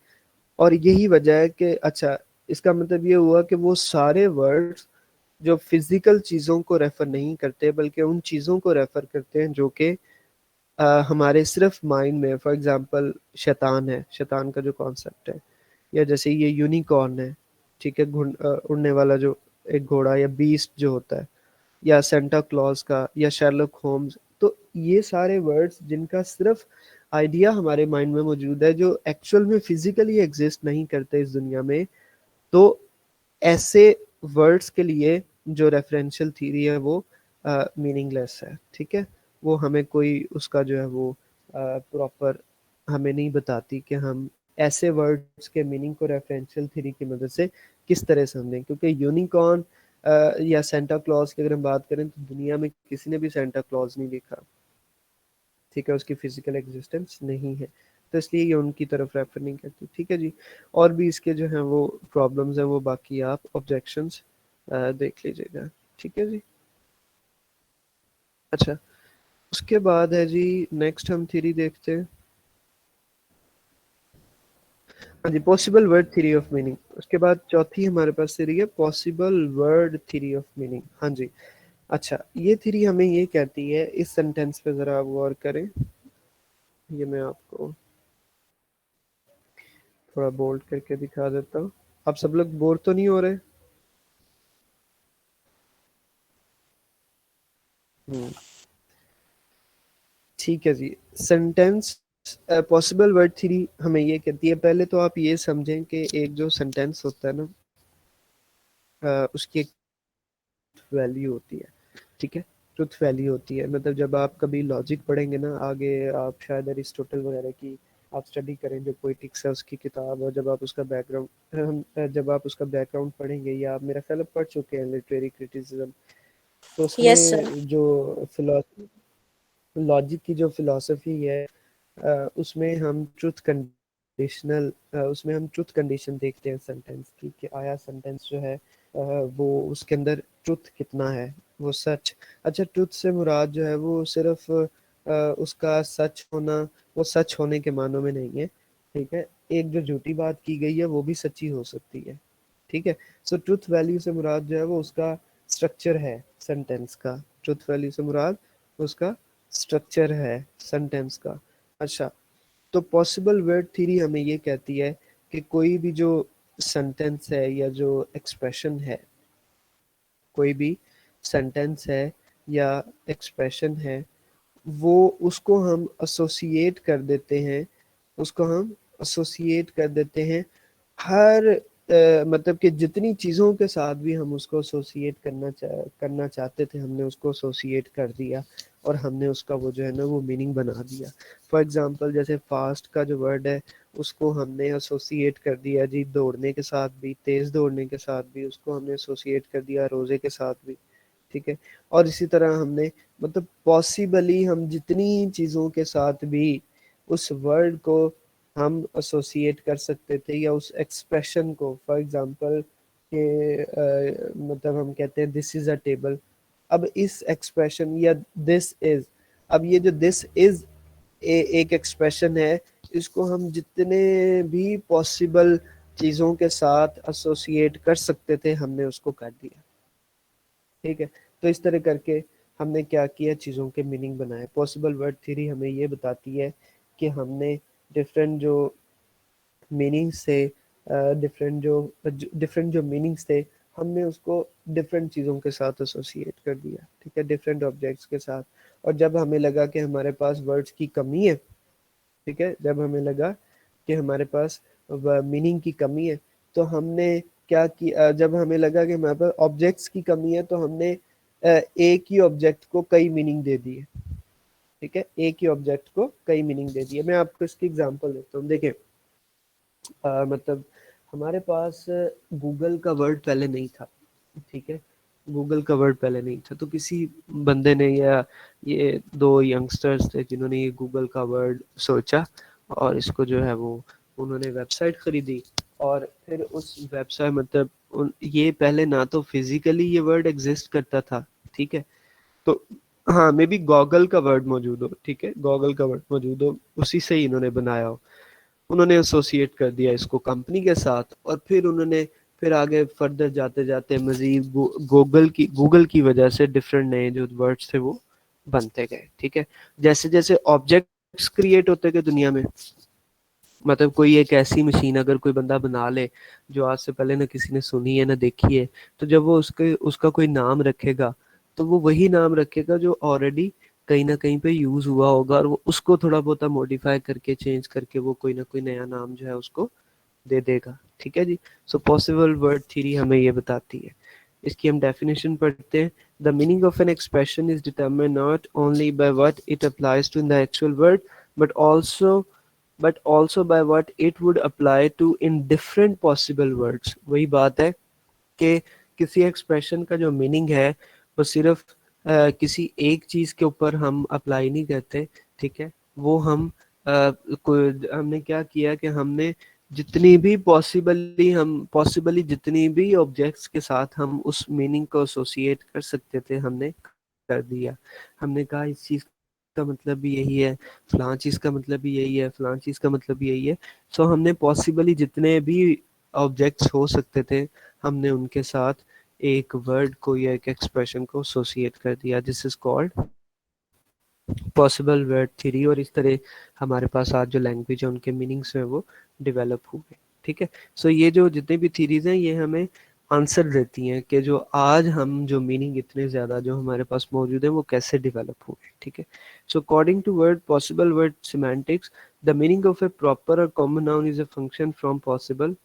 और यही वजह है कि अच्छा, इसका मतलब ये हुआ कि वो सारे वर्ड्स जो फिजिकल चीज़ों को रेफर नहीं करते बल्कि उन चीज़ों को रेफर करते हैं जो कि हमारे सिर्फ माइंड में, फॉर एग्जांपल शैतान है, शैतान का जो कॉन्सेप्ट है, या जैसे ये यूनिकॉर्न है, ठीक है, उड़ने वाला जो एक घोड़ा या बीस्ट जो होता है, या सेंटा क्लॉज का या शेरलॉक होम्स। तो ये सारे वर्ड्स जिनका सिर्फ आइडिया हमारे माइंड में मौजूद है, जो एक्चुअल में फिजिकली एग्जिस्ट नहीं करते इस दुनिया में, तो ऐसे वर्ड्स के लिए जो रेफरेंशियल थ्योरी है वो मीनिंगलेस है, ठीक है। वो हमें कोई उसका जो है वो प्रॉपर हमें नहीं बताती कि हम ऐसे वर्ड्स के मीनिंग को रेफरेंशियल थ्योरी की मदद से किस तरह समझें, क्योंकि यूनिकॉर्न या सेंटा क्लॉज की अगर हम बात करें तो दुनिया में किसी ने भी सेंटा क्लॉज नहीं देखा, ठीक है, उसकी फिजिकल एग्जिस्टेंस नहीं है, तो इसलिए ये उनकी तरफ रेफर नहीं करती, ठीक है जी। और भी इसके जो है वो प्रॉब्लम्स हैं वो बाकी आप ऑब्जेक्शंस देख लीजिएगा, ठीक है जी। अच्छा, उसके बाद है जी नेक्स्ट हम थ्योरी देखते हैं, हाँ जी, possible word theory of meaning. उसके बाद चौथी हमारे पास थ्योरी है possible word theory of meaning. हाँ जी, अच्छा, ये थ्योरी हमें ये कहती है, इस सेंटेंस पे जरा आप गौर करें, ये मैं आपको थोड़ा बोल्ड करके दिखा देता हूँ। आप सब लोग बोर तो नहीं हो रहे? ठीक है जी। सेंटेंस पॉसिबल वर्ड थ्योरी हमें ये कहती है, पहले तो आप ये समझें कि एक जो सेंटेंस होता है ना, उसकी एक वैल्यू होती है, ठीक है, ट्रुथ वैल्यू होती है। मतलब जब आप कभी लॉजिक पढ़ेंगे ना आगे, आप शायद अरिस्टोटल वगैरह की आप स्टडी करें जो पोइटिक्स है उसकी किताब, और जब आप उसका बैकग्राउंड पढ़ेंगे, या आप मेरा ख्याल पढ़ चुके हैं लिटरेरी क्रिटिसिज्म, तो यस सर। उसमें जो लॉजिक की जो फिलॉसफी है उसमें हम ट्रुथ कंडीशन देखते हैं सेंटेंस की, कि आया सेंटेंस जो है वो उसके अंदर ट्रुथ कितना है, वो सच। अच्छा, ट्रुथ से मुराद जो है वो सिर्फ उसका सच होना, वो सच होने के मानों में नहीं है, ठीक है, एक जो झूठी बात की गई है वो भी सच्ची हो सकती है, ठीक है। सो ट्रुथ वैल्यू से मुराद जो है वो उसका स्ट्रक्चर है सेंटेंस का, ट्रुथ वैल्यू से मुराद उसका स्ट्रक्चर है सेंटेंस का। अच्छा, तो पॉसिबल वर्ड थ्योरी हमें ये कहती है कि कोई भी जो सेंटेंस है या जो एक्सप्रेशन है, कोई भी सेंटेंस है या एक्सप्रेशन है, वो उसको हम एसोसिएट कर देते हैं, उसको हम एसोसिएट कर देते हैं हर मतलब कि जितनी चीज़ों के साथ भी हम उसको एसोसिएट करना चाहते थे, हमने उसको एसोसिएट कर दिया और हमने उसका वो जो है ना वो मीनिंग बना दिया। फॉर एग्जांपल जैसे फास्ट का जो वर्ड है उसको हमने एसोसिएट कर दिया जी दौड़ने के साथ भी, तेज़ दौड़ने के साथ भी, उसको हमने एसोसिएट कर दिया रोज़े के साथ भी, ठीक है। और इसी तरह हमने मतलब पॉसिबली हम जितनी चीज़ों के साथ भी उस वर्ड को हम एसोसिएट कर सकते थे या उस एक्सप्रेशन को, फॉर एग्जांपल के मतलब हम कहते हैं दिस इज़ अ टेबल, अब इस एक्सप्रेशन या दिस इज़, अब ये जो दिस इज़ एक एक्सप्रेशन है, इसको हम जितने भी पॉसिबल चीज़ों के साथ एसोसिएट कर सकते थे हमने उसको कर दिया, ठीक है। तो इस तरह करके हमने क्या किया, चीज़ों के मीनिंग बनाए। पॉसिबल वर्ड थ्योरी हमें ये बताती है कि हमने डिफरेंट जो मीनिंग्स से डिफरेंट जो मीनिंग्स थे हमने उसको डिफरेंट चीज़ों के साथ एसोसिएट कर दिया, ठीक है, डिफरेंट ऑब्जेक्ट्स के साथ। और जब हमें लगा कि हमारे पास वर्ड्स की कमी है, ठीक है, जब हमें लगा कि हमारे पास मीनिंग की कमी है, तो हमने क्या किया, जब हमें लगा कि हमारे पास ऑब्जेक्ट्स की कमी है, तो हमने एक ही ऑब्जेक्ट को कई मीनिंग दे दिए, ठीक है, एक ही ऑब्जेक्ट को कई मीनिंग दे दिए। मैं आपको इसकी एग्जांपल देता हूँ, देखिए मतलब हमारे पास गूगल का वर्ड पहले नहीं था, ठीक है, गूगल का वर्ड पहले नहीं था, तो किसी बंदे ने या ये दो यंगस्टर्स थे जिन्होंने ये गूगल का वर्ड सोचा और इसको जो है वो उन्होंने वेबसाइट खरीदी और फिर उस वेबसाइट मतलब ये पहले ना तो फिजिकली ये वर्ड एग्जिस्ट करता था, ठीक है, तो हाँ मे बी गॉगल का वर्ड मौजूद हो, ठीक है, गॉगल का वर्ड मौजूद हो, उसी से ही इन्होंने बनाया हो, उन्होंने एसोसिएट कर दिया इसको कंपनी के साथ और फिर उन्होंने फिर आगे फर्दर जाते जाते मजीद गूगल की वजह से डिफरेंट नए जो वर्ड्स थे वो बनते गए, ठीक है, जैसे जैसे ऑब्जेक्ट्स क्रिएट होते गए दुनिया में, मतलब कोई एक ऐसी मशीन अगर कोई बंदा बना ले जो आज से पहले ना किसी ने सुनी है ना देखी है, तो जब वो उसका कोई नाम रखेगा तो वो वही नाम रखेगा जो ऑलरेडी कहीं ना कहीं पे यूज हुआ होगा और वो उसको थोड़ा बहुत मॉडिफाई करके चेंज करके वो कोई ना कोई नया नाम जो है उसको दे देगा, ठीक है जी। सो पॉसिबल वर्ड थ्योरी हमें ये बताती है, इसकी हम डेफिनेशन पढ़ते हैं। The meaning of an expression is determined not only by what it applies to in the actual word but also by what it would apply to in different possible words। वही बात है कि किसी expression का जो meaning है वो सिर्फ किसी एक चीज के ऊपर हम अप्लाई नहीं करते, ठीक है, वो हमने क्या किया कि हमने पॉसिबली जितनी भी ऑब्जेक्ट्स के साथ हम उस मीनिंग को एसोसिएट कर सकते थे हमने कर दिया। हमने कहा इस चीज का मतलब भी यही है, फलां चीज का मतलब भी यही है, फलां चीज का मतलब भी यही है। सो हमने पॉसिबली जितने भी ऑब्जेक्ट्स हो सकते थे हमने उनके साथ एक वर्ड को या एक एक्सप्रेशन को एसोसिएट कर दिया। This is called possible word theory और इस तरह हमारे पास आज जो लैंग्वेज है उनके मीनिंग्स हैं वो डेवलप हुए, ठीक है। सो ये जो जितने भी थ्योरीज हैं ये हमें आंसर देती हैं कि जो आज हम जो मीनिंग इतने ज़्यादा जो हमारे पास मौजूद है वो कैसे डेवलप हुए, ठीक है। So according to word possible word semantics the meaning of a proper और common noun is a function from possible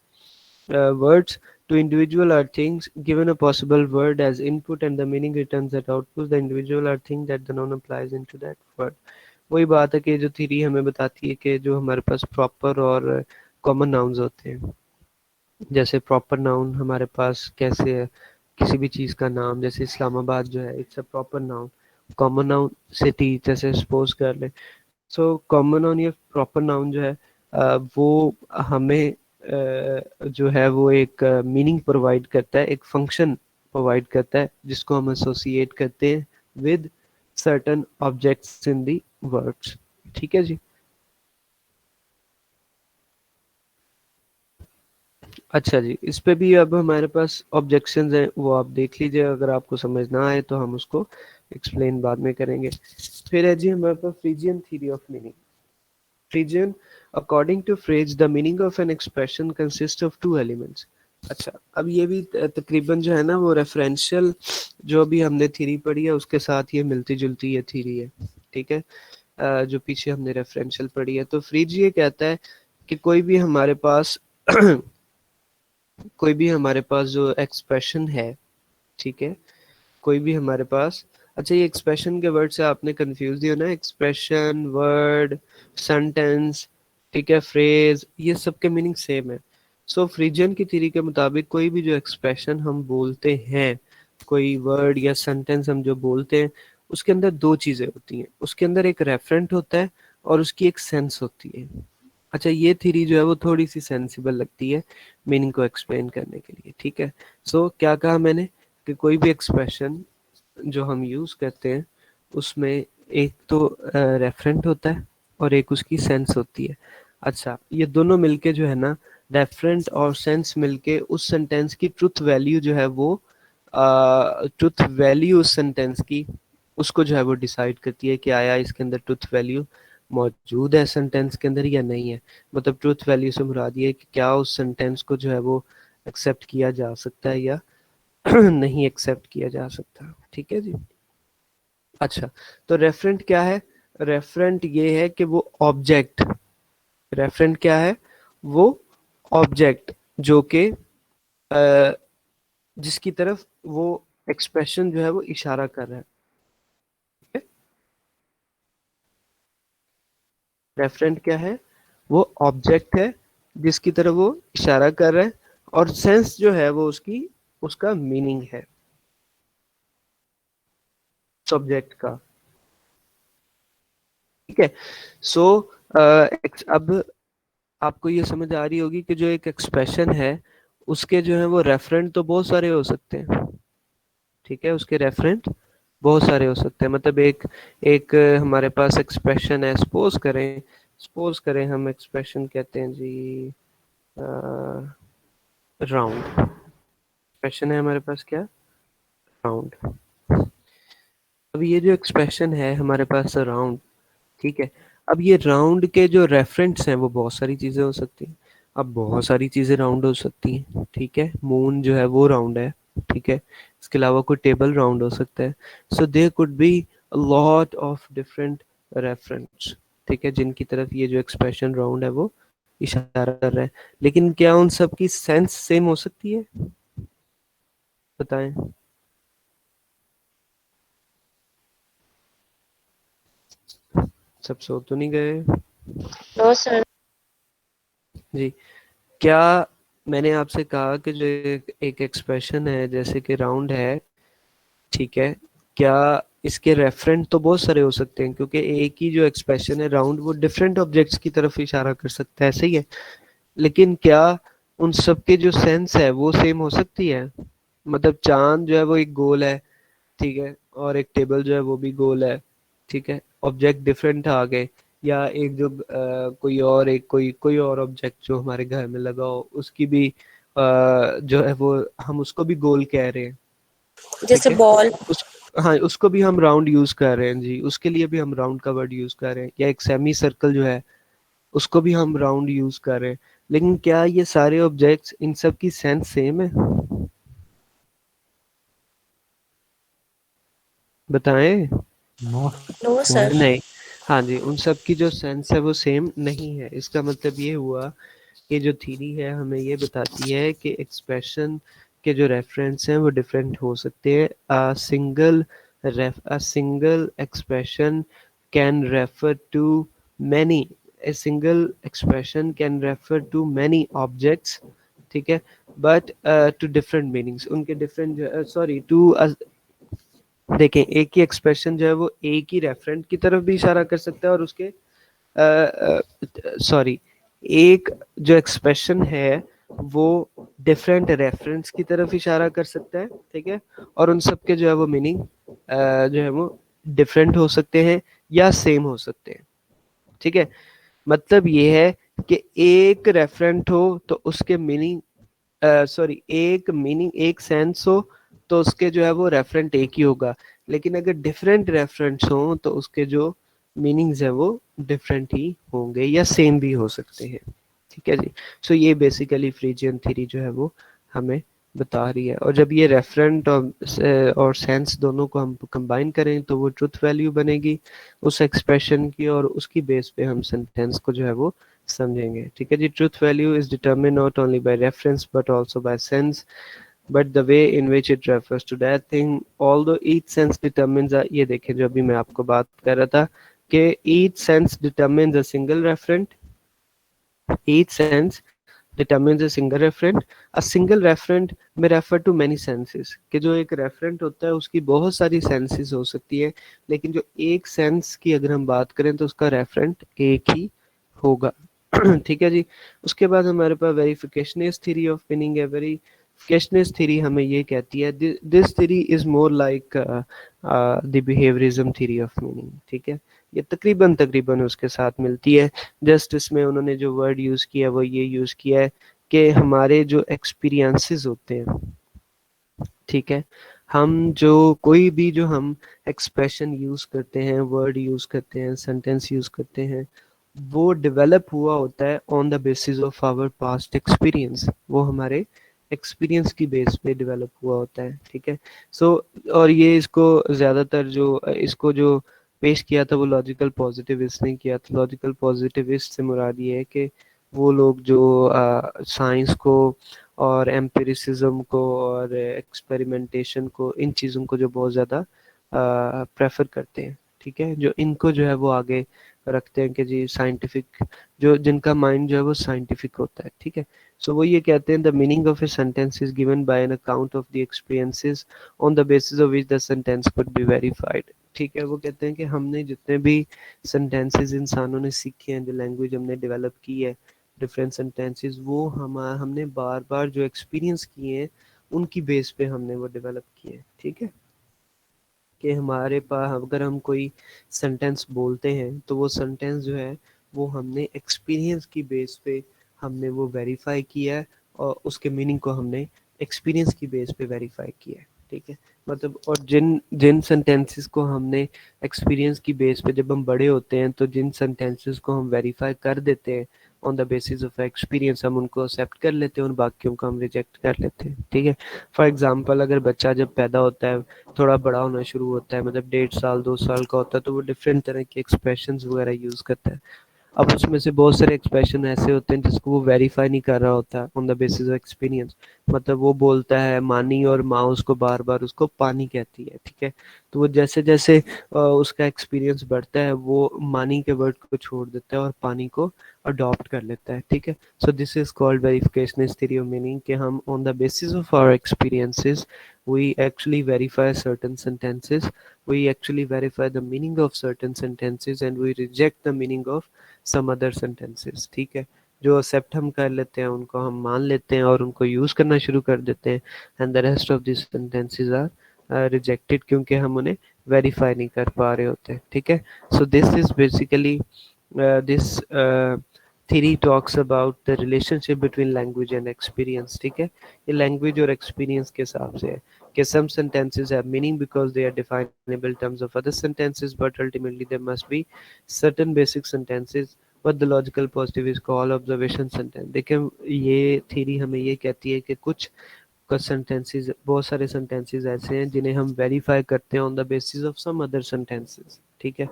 words to individual are things given a possible word as input and the meaning returns that output the individual are thing that the noun applies into that word। वही बात है कि जो theory हमें बताती है कि जो हमारे पास प्रॉपर और कॉमन नाउन्स होते हैं, जैसे प्रॉपर नाउन हमारे पास कैसे है, किसी भी चीज़ का नाम, जैसे इस्लामाबाद जो है it's a proper noun. Common noun city जैसे सपोज कर ले। सो कॉमन नाउन या प्रॉपर नाउन जो है वो हमें जो है वो एक मीनिंग प्रोवाइड करता है, एक फंक्शन प्रोवाइड करता है जिसको हम एसोसिएट करते हैं with certain objects in the words, ठीक है जी। अच्छा जी, इस पे भी अब हमारे पास ऑब्जेक्शंस हैं वो आप देख लीजिए, अगर आपको समझ ना आए तो हम उसको एक्सप्लेन बाद में करेंगे। फिर है जी हमारे पास Fregean theory of meaning. Fregean according to Frege the meaning of an expression consists of two elements। अच्छा, अब ये भी तकरीबन जो है ना वो रेफरेंशियल जो भी हमने थ्योरी पढ़ी है उसके साथ ये मिलती जुलती ये थ्योरी है, ठीक है, जो पीछे हमने रेफरेंशियल पढ़ी है। तो फ्रीज ये कहता है कि कोई भी हमारे पास कोई भी हमारे पास जो एक्सप्रेशन है, ठीक है, कोई भी हमारे पास, अच्छा ये एक्सप्रेशन के वर्ड से आपने कंफ्यूज नहीं होना, एक्सप्रेशन वर्ड सेंटेंस, ठीक है, फ्रेज, ये सब के मीनिंग सेम है। सो फ्रीजियन की थ्योरी के मुताबिक कोई भी जो एक्सप्रेशन हम बोलते हैं, कोई वर्ड या सेंटेंस हम जो बोलते हैं उसके अंदर दो चीजें होती हैं, उसके अंदर एक रेफरेंट होता है और उसकी एक सेंस होती है। अच्छा, ये थ्योरी जो है वो थोड़ी सी सेंसिबल लगती है मीनिंग को एक्सप्लेन करने के लिए, ठीक है। सो क्या कहा मैंने कि कोई भी एक्सप्रेशन जो हम यूज करते हैं उसमें एक तो रेफरेंट होता है और एक उसकी सेंस होती है। अच्छा, ये दोनों मिलके जो है ना, रेफरेंट और सेंस मिलके उस सेंटेंस की ट्रुथ वैल्यू जो है वो ट्रुथ वैल्यू उस सेंटेंस की उसको जो है वो डिसाइड करती है कि आया इसके अंदर ट्रुथ वैल्यू मौजूद है सेंटेंस के अंदर या नहीं है। मतलब ट्रुथ वैल्यू से मुराद ये है कि क्या उस सेंटेंस को जो है वो एक्सेप्ट किया जा सकता है या नहीं एक्सेप्ट किया जा सकता, ठीक है जी। अच्छा, तो रेफरेंट क्या है? रेफरेंट ये है कि वो ऑब्जेक्ट, रेफरेंट क्या है? वो ऑब्जेक्ट जो कि जिसकी तरफ वो एक्सप्रेशन जो है वो इशारा कर रहा है, ठीक है? रेफरेंट क्या है? वो ऑब्जेक्ट है जिसकी तरफ वो इशारा कर रहा है, और सेंस जो है वो उसका मीनिंग है सब्जेक्ट का। ठीक है। सो अब आपको ये समझ आ रही होगी कि जो एक एक्सप्रेशन है उसके जो है वो रेफरेंट तो बहुत सारे हो सकते हैं। ठीक है, उसके रेफरेंट बहुत सारे हो सकते हैं। मतलब एक एक हमारे पास एक्सप्रेशन है, सपोज करें हम एक्सप्रेशन कहते हैं जी राउंड। एक्सप्रेशन है हमारे पास क्या, राउंड। अब ये जो एक्सप्रेशन है हमारे पास राउंड, ठीक है। अब ये राउंड के जो रेफरेंट्स हैं वो बहुत सारी चीजें हो सकती हैं। अब बहुत सारी चीजें राउंड हो सकती हैं, ठीक है। मून जो है वो राउंड है, ठीक है। इसके अलावा कोई टेबल राउंड हो सकता है। So there could be a lot of different reference, ठीक है, जिनकी तरफ ये जो एक्सप्रेशन राउंड है वो इशारा कर रहा है। लेकिन क्या उन सब की सेंस सेम हो सकती है, बताएं। सब सो तो नहीं गए नो सर। जी? क्या मैंने आपसे कहा कि जो एक एक्सप्रेशन है जैसे कि राउंड है, ठीक है, क्या इसके रेफरेंट तो बहुत सारे हो सकते हैं, क्योंकि एक ही जो एक्सप्रेशन है राउंड वो डिफरेंट ऑब्जेक्ट्स की तरफ इशारा कर सकता है, सही है। लेकिन क्या उन सब के जो सेंस है वो सेम हो सकती है? मतलब चांद जो है वो एक गोल है, ठीक है, और एक टेबल जो है वो भी गोल है, ठीक है। ऑब्जेक्ट डिफरेंट आ गए, या एक जो कोई और एक कोई कोई और ऑब्जेक्ट जो हमारे घर में लगा हो उसकी भी जो है वो हम उसको भी गोल कह रहे हैं, ठीक जैसे है। बॉल। उस हाँ, उसको भी हम राउंड यूज कर रहे हैं जी, उसके लिए भी हम राउंड का वर्ड यूज कर रहे हैं। या एक सेमी सर्कल जो है उसको भी हम राउंड यूज कर रहे हैं। लेकिन क्या ये सारे ऑब्जेक्ट्स इन सब की सेंस सेम है, बताएं। No sir. नहीं, हाँ जी, उन सब की जो सेंस है वो सेम नहीं है। इसका मतलब ये हुआ कि जो थ्योरी है हमें ये बताती है कि एक्सप्रेशन के जो रेफरेंस हैं वो डिफरेंट हो सकते हैं। A single expression can refer to many a single expression can refer to many objects, ठीक है, but to different meanings, उनके different सॉरी टू, देखें एक ही एक्सप्रेशन जो है वो एक ही रेफरेंट की तरफ भी इशारा कर सकता है, और उसके सॉरी एक जो एक्सप्रेशन है वो डिफरेंट रेफरेंस की तरफ इशारा कर सकता है, ठीक है। और उन सब के जो है वो मीनिंग जो है वो डिफरेंट हो सकते हैं या सेम हो सकते हैं, ठीक है। मतलब ये है कि एक रेफरेंट हो तो उसके मीनिंग सॉरी एक मीनिंग एक सेंस हो तो उसके जो है वो रेफरेंट एक ही होगा। लेकिन अगर डिफरेंट रेफरेंस हो तो उसके जो मीनिंग्स है वो डिफरेंट ही होंगे या सेम भी हो सकते हैं, ठीक है जी। सो ये बेसिकली फ्रीजियन थ्योरी जो है वो हमें बता रही है। और जब ये रेफरेंट और सेंस दोनों को हम कंबाइन करें तो वो ट्रुथ वैल्यू बनेगी उस एक्सप्रेशन की, और उसकी बेस पे हम सेंटेंस को जो है वो समझेंगे, ठीक है जी। Truth value is determine not only by reference but also by sense, but the way in which it refers to that thing, although each sense determines a, ये देखें जो अभी मैं आपको बात कर रहा था कि each sense determines a single referent, each sense determines a single referent, a single referent may refer to many senses, कि जो एक रेफरेंट होता है उसकी बहुत सारी सेंसेस हो सकती है, लेकिन जो एक सेंस की अगर हम बात करें तो उसका रेफरेंट एक ही होगा। ठीक है जी। उसके बाद हमारे पास वेरिफिकेशनिस्ट थ्योरी ऑफ मीनिंग है। वेरिफिकेशनिस्ट थ्योरी हमें ये कहती है, this theory is more like the behaviourism theory of meaning, ठीक है। ये तकरीबन तकरीबन उसके साथ मिलती है। जस्ट इसमें उन्होंने जो वर्ड यूज किया वो ये यूज किया है कि हमारे जो एक्सपीरियंसेस होते हैं, ठीक है, हम जो कोई भी जो हम एक्सप्रेशन यूज करते हैं, वर्ड यूज करते हैं, सेंटेंस यूज करते हैं, वो डेवलप हुआ होता है on the basis of our past experience. वो हमारे एक्सपीरियंस की बेस पे डेवलप हुआ होता है, ठीक है। सो और ये इसको ज्यादातर जो इसको जो पेश किया था वो लॉजिकल पॉजिटिविस्ट ने किया था। लॉजिकल पॉजिटिविस्ट से मुराद ये है कि वो लोग जो साइंस को और एम्पिरिसिज्म को और एक्सपेरिमेंटेशन को, इन चीज़ों को जो बहुत ज़्यादा प्रेफर करते हैं, ठीक है, जो इनको जो है वो आगे रखते हैं कि जी साइंटिफिक, जो जिनका माइंड जो है वो साइंटिफिक होता है, ठीक है। सो वो ये कहते हैं the meaning of a sentence is given by an account of the experiences on the basis of which the sentence could be verified, ठीक है। वो कहते हैं कि हमने जितने भी सेंटेंसेस इंसानों ने सीखे हैं, जो लैंग्वेज हमने डेवलप की है, डिफरेंट सेंटेंसेस, वो हमने बार बार जो एक्सपीरियंस किए हैं उनकी बेस पे हमने वो डेवलप किए हैं, ठीक है। कि हमारे पास अगर हम कोई सेंटेंस बोलते हैं तो वो सेंटेंस जो है वो हमने एक्सपीरियंस की बेस पे हमने वो वेरीफाई किया है, और उसके मीनिंग को हमने एक्सपीरियंस की बेस पे वेरीफाई किया है, ठीक है। मतलब और जिन जिन सेंटेंसेस को हमने एक्सपीरियंस की बेस पे, जब हम बड़े होते हैं तो जिन सेंटेंसेस को हम वेरीफाई कर देते हैं on the basis of experience, हम उनको एक्सेप्ट कर लेते हैं और बाकियों को हम रिजेक्ट कर लेते हैं, ठीक है। फॉर एग्जांपल अगर बच्चा जब पैदा होता है, थोड़ा बड़ा होना शुरू होता है, मतलब 1.5 साल 2 साल का होता है, तो वो डिफरेंट तरह के एक्सप्रेशंस वगैरह यूज़ करता है। अब उसमें से बहुत सारे एक्सप्रेशन ऐसे होते हैं जिसको वो वेरीफाई नहीं कर रहा होता on the basis of experience. मतलब वो बोलता है मानी और माँ उसको बार बार उसको पानी कहती है, ठीक है। तो वो जैसे जैसे उसका एक्सपीरियंस बढ़ता है वो मानी के वर्ड को छोड़ देता है और पानी को अडॉप्ट कर लेता है, ठीक है। So this is called verification theory of meaning, कि हम on the basis of our experiences we actually verify certain sentences, we actually verify the meaning of certain sentences and we reject the meaning of some other sentences, ठीक है। जो accept हम कर लेते हैं उनको हम मान लेते हैं और उनको यूज़ करना शुरू कर देते हैं, and the rest of this sentences are rejected, क्योंकि हम उन्हें वेरीफाई नहीं कर पा रहे होते हैं, ठीक है। So this is basically this theory talks about the relationship between language and experience, ठीक है। ये लैंग्वेज और एक्सपीरियंस के हिसाब से है कि some sentences have meaning because they are definable terms of other sentences, but ultimately there must be certain basic sentences what the logical positive is called observation sentence। देखिए ये थ्योरी हमें ये कहती है कि कुछ सेंटेंसेस, बहुत सारे सेंटेंसेस ऐसे हैं जिन्हें हम वेरीफाई करते हैं on the basis of some other sentences, ठीक है।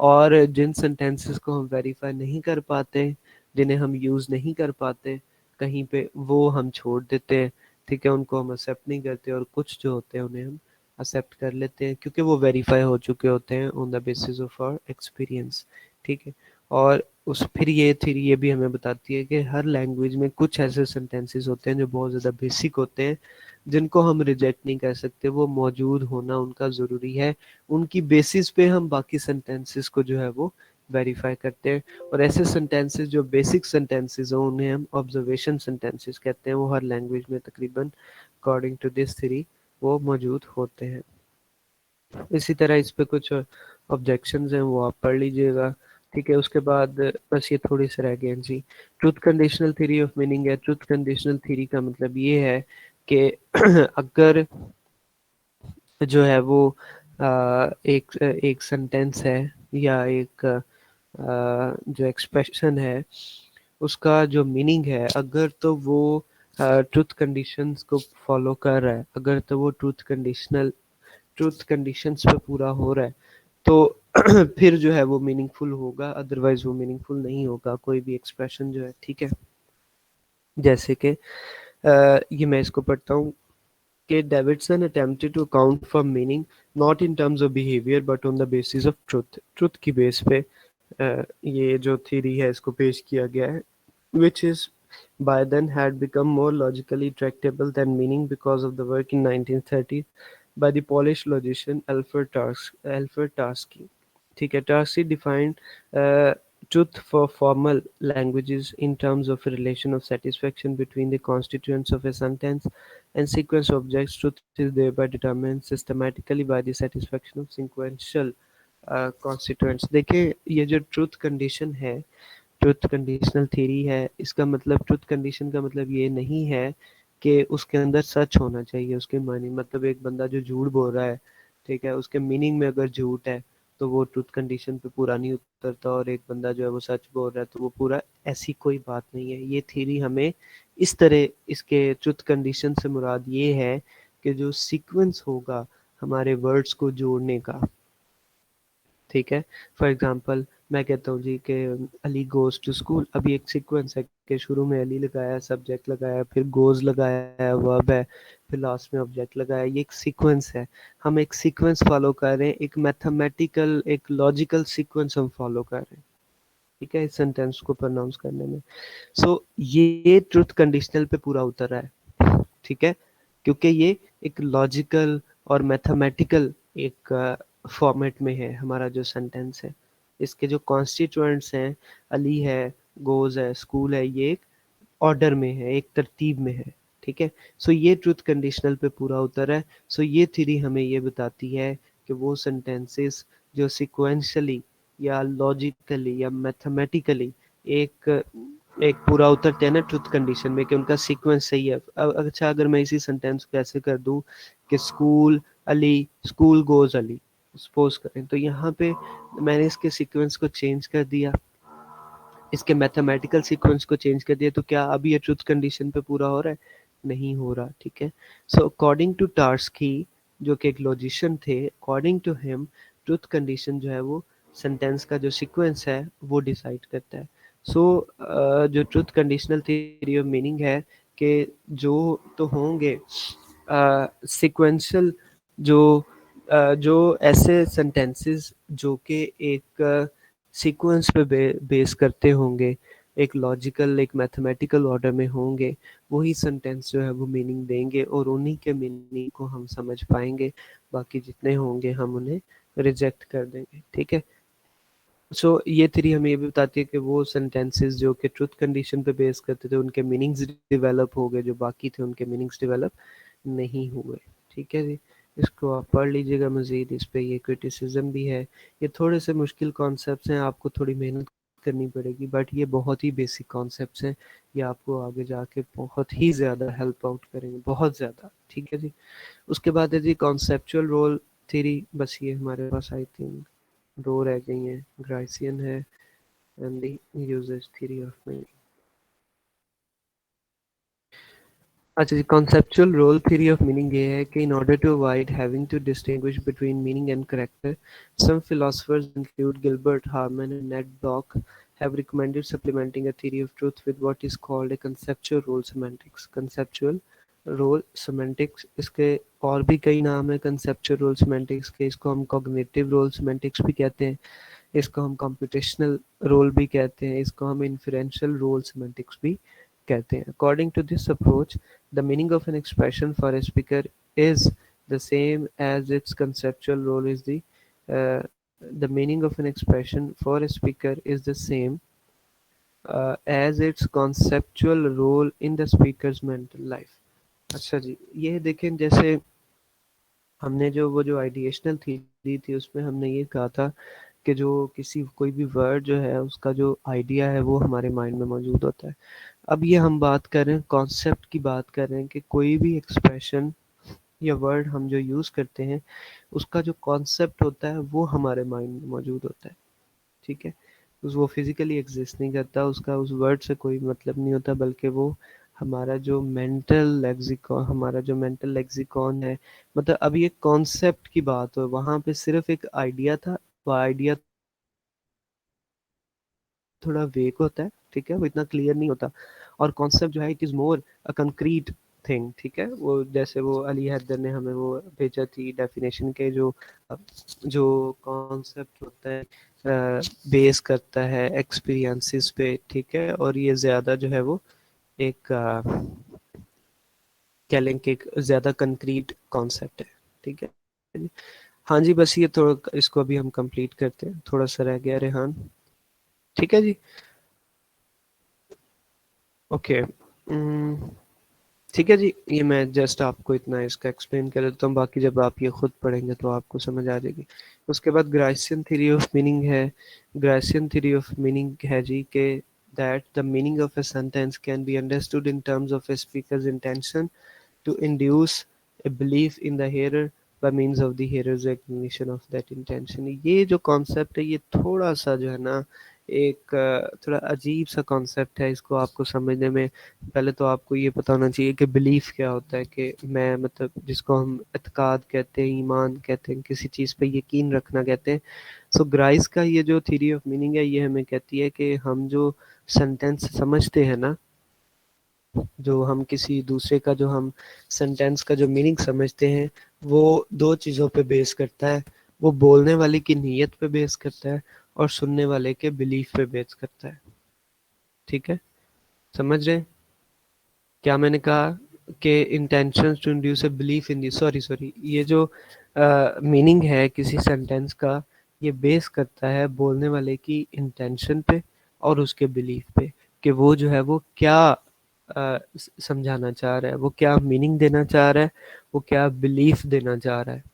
और जिन सेंटेंसेस को हम वेरीफाई नहीं कर पाते, जिन्हें हम यूज़ नहीं कर पाते कहीं पे, वो हम छोड़ देते हैं, ठीक है। उनको हम एक्सेप्ट नहीं करते, और कुछ जो होते हैं उन्हें हम एक्सेप्ट कर लेते हैं क्योंकि वो वेरीफाई हो चुके होते हैं on the basis of our experience, ठीक है। और उस फिर ये थ्योरी ये भी हमें बताती है कि हर लैंग्वेज में कुछ ऐसे सेंटेंसेस होते हैं जो बहुत ज़्यादा बेसिक होते हैं, जिनको हम रिजेक्ट नहीं कर सकते, वो मौजूद होना उनका ज़रूरी है, उनकी बेसिस पे हम बाकी सेंटेंसेस को जो है वो वेरीफाई करते हैं। और ऐसे सेंटेंसेस जो बेसिक सेंटेंसेस हों उन्हें हम ऑब्जर्वेशन सेंटेंसेस कहते हैं, वो हर लैंग्वेज में तकरीबन अकॉर्डिंग टू दिस थ्योरी वो मौजूद होते हैं। इसी तरह इस पे कुछ ऑब्जेक्शंस हैं वो आप पढ़ लीजिएगा, ठीक है। उसके बाद बस ये थोड़ी सी रह गई जी, truth conditional theory of meaning है। ट्रूथ कंडीशनल थ्योरी का मतलब ये है कि अगर जो है वो एक एक सेंटेंस है या एक जो एक्सप्रेशन है उसका जो मीनिंग है, अगर तो वो ट्रूथ कंडीशंस को फॉलो कर रहा है, अगर तो वो ट्रूथ कंडीशंस पे पूरा हो रहा है, तो फिर जो है वो मीनिंगफुल होगा, अदरवाइज वो मीनिंगफुल नहीं होगा कोई भी एक्सप्रेशन जो है, ठीक है। जैसे कि ये मैं इसको पढ़ता हूँ कि Davidson attempted to account for meaning not in terms of behaviour but on the basis of truth. Truth की बेस पे ये जो थ्योरी है इसको पेश किया गया है, which is by then had become more logically tractable than meaning because of the work in 1930 by the Polish logician Alfred Tarski, ठीक है। Tarski defined truth for formal languages in terms of a relation of satisfaction between the constituents of a sentence and sequence of objects. Truth is thereby determined systematically by the satisfaction of sequential constituents। देखिए ये जो truth condition है, truth conditional theory है, इसका मतलब truth condition का मतलब ये नहीं है कि उसके अंदर सच होना चाहिए, उसके मायने मतलब एक बंदा जो झूठ बोल रहा है, ठीक है, उसके मीनिंग में अगर झूठ है तो वो ट्रुथ कंडीशन पे पूरा नहीं उतरता, और एक बंदा जो है वो सच बोल रहा है तो वो पूरा, ऐसी कोई बात नहीं है। ये थ्योरी हमें इस तरह, इसके ट्रुथ कंडीशन से मुराद ये है कि जो सीक्वेंस होगा हमारे वर्ड्स को जोड़ने का, ठीक है। फॉर एग्जांपल मैं कहता हूँ जी कि अली गोज टू स्कूल, अभी एक सीक्वेंस है कि शुरू में अली लगाया, सब्जेक्ट लगाया, फिर गोज लगाया, वर्ब है, फिर लास्ट में ऑब्जेक्ट लगाया, ये एक सीक्वेंस है। हम एक सीक्वेंस फॉलो कर रहे हैं, एक मैथमेटिकल, एक लॉजिकल सीक्वेंस हम फॉलो कर रहे हैं, ठीक है, इस सेंटेंस को प्रोनाउंस करने में। सो ये ट्रुथ कंडीशनल पे पूरा उतर रहा है, ठीक है, क्योंकि ये एक लॉजिकल और मैथमेटिकल एक फॉर्मेट में है हमारा जो सेंटेंस है। इसके जो कॉन्स्टिट्यूएंट्स हैं, अली है, गोज है, स्कूल है, ये एक ऑर्डर में है, एक तरतीब में है, ठीक है। सो ये ट्रुथ कंडीशनल पे पूरा उतर है। सो ये थ्योरी हमें ये बताती है कि वो सेंटेंसेस जो सिक्वेंशली या लॉजिकली या मैथमेटिकली एक एक पूरा उतरते हैं ना ट्रुथ कंडीशन में, कि उनका सीक्वेंस सही है। अच्छा, अगर मैं इसी सेंटेंस को ऐसे कर दूं कि school Ali, school goes Ali, suppose करें, तो यहाँ पे मैंने इसके सीक्वेंस को चेंज कर दिया, इसके मैथमेटिकल सीक्वेंस को चेंज कर दिया, तो क्या अब ये ट्रुथ कंडीशन पे पूरा हो रहा है? नहीं हो रहा, ठीक है। सो अकॉर्डिंग टू टार्स्की, जो कि एक लॉजिशियन थे, according to him truth condition जो है वो सेंटेंस का जो सीक्वेंस है वो डिसाइड करता है। सो जो truth conditional theory of meaning है कि जो तो होंगे सिक्वेंशियल जो ऐसे सेंटेंसेस जो कि एक सीक्वेंस पे बेस करते होंगे, एक लॉजिकल एक मैथमेटिकल ऑर्डर में होंगे, वही सेंटेंस जो है वो मीनिंग देंगे और उन्हीं के मीनिंग को हम समझ पाएंगे। बाकी जितने होंगे हम उन्हें रिजेक्ट कर देंगे, ठीक है। सो ये थ्योरी हमें ये भी बताती है कि वो सेंटेंसेस जो कि ट्रुथ कंडीशन पे बेस करते थे उनके मीनिंग्स डेवलप हो गए, जो बाकी थे उनके मीनिंग्स डेवलप नहीं हुए, ठीक है जी। इसको आप पढ़ लीजिएगा मज़ीद, इस पे ये क्रिटिसिज्म भी है। ये थोड़े से मुश्किल कॉन्सेप्ट्स हैं, आपको थोड़ी मेहनत करनी पड़ेगी, बट ये बहुत ही बेसिक कॉन्सेप्ट्स हैं। ये आपको आगे जाके बहुत ही ज़्यादा हेल्प आउट करेंगे, बहुत ज़्यादा, ठीक है जी। उसके बाद है जी कॉन्सेप्चुअल रोल थ्योरी। बस ये हमारे पास आई थिंक दो रह गई हैं, ग्राइसियन है and the usage theory of meaning. अच्छा जी, conceptual role theory of meaning ये है कि in order to avoid having to distinguish between meaning and character, some philosophers include Gilbert Harman and Ned Block have recommended supplementing a theory of truth with what is called a conceptual role semantics. Conceptual role semantics, इसके और भी कई नाम है conceptual role semantics के। इसको हम cognitive role semantics भी कहते हैं, इसको हम computational role भी कहते हैं, इसको हम inferential role semantics भी कहते हैं। According to this approach, the meaning of an expression for a speaker is the same as its conceptual role is the meaning of an expression for a speaker is the same as its conceptual role in the speaker's mental life. अच्छा जी, ये देखें, जैसे हमने जो वो जो आइडिएशनल theory थी उसमें हमने ये कहा था कि जो कोई भी वर्ड जो है उसका जो आइडिया है वो हमारे माइंड में मौजूद होता है। अब ये हम बात कर रहे हैं, कॉन्सेप्ट की बात कर रहे हैं कि कोई भी एक्सप्रेशन या वर्ड हम जो यूज़ करते हैं उसका जो कॉन्सेप्ट होता है वो हमारे माइंड में मौजूद होता है, ठीक है। वो फिजिकली एग्जिस्ट नहीं करता, उसका उस वर्ड से कोई मतलब नहीं होता, बल्कि वो हमारा जो मेंटल लेक्सिकॉन है। मतलब अभी एक कॉन्सेप्ट की बात हो, वहाँ पे सिर्फ एक आइडिया था, वो आइडिया थोड़ा वेग होता है, ठीक है, वो इतना क्लियर नहीं होता। और कॉन्सेप्ट जो है it is more a concrete thing, ठीक है। वो जैसे वो अली हैदर ने हमें वो भेजा थी डेफिनेशन के, जो जो कॉन्सेप्ट होता है बेस करता है एक्सपीरियंसेस पे, ठीक है, और ये ज़्यादा जो है वो एक कह लें कि एक ज़्यादा कंक्रीट कॉन्सेप्ट है, ठीक है। हाँ जी, बस ये थोड़ा इसको अभी हम कंप्लीट करते हैं, थोड़ा सा रह गया रेहान, ठीक है जी। ओके, ठीक है जी, ये मैं जस्ट आपको इतना इसका एक्सप्लेन कर देता हूँ, बाकी जब आप ये खुद पढ़ेंगे तो आपको समझ आ जाएगी। उसके बाद ग्राइसियन थ्योरी ऑफ मीनिंग है। ग्राइसियन थ्योरी ऑफ मीनिंग है जी के that the meaning of a sentence can be understood in terms of a speakers intention to induce a belief in the hearer by means of the hearer's recognition of that intention। ये जो concept है ये थोड़ा सा जो है ना एक थोड़ा अजीब सा कॉन्सेप्ट है। इसको आपको समझने में पहले तो आपको ये पता होना चाहिए कि बिलीफ क्या होता है, कि मैं मतलब जिसको हम एतकाद कहते हैं, ईमान कहते हैं, किसी चीज़ पे यकीन रखना कहते हैं। सो ग्राइस का ये जो थ्योरी ऑफ मीनिंग है ये हमें कहती है कि हम जो सेंटेंस समझते हैं ना, जो हम किसी दूसरे का जो हम सेंटेंस का जो मीनिंग समझते हैं वो दो चीज़ों पे बेस करता है। वो बोलने वाले की नीयत पे बेस करता है और सुनने वाले के बिलीफ पे बेस करता है। ठीक है, समझ रहे हैं क्या मैंने कहा कि intentions to induce a belief in the, sorry ये जो मीनिंग है किसी सेंटेंस का, ये बेस करता है बोलने वाले की इंटेंशन पे और उसके बिलीफ पे कि वो जो है वो क्या समझाना चाह रहा है, वो क्या मीनिंग देना चाह रहा है, वो क्या बिलीफ देना चाह रहा है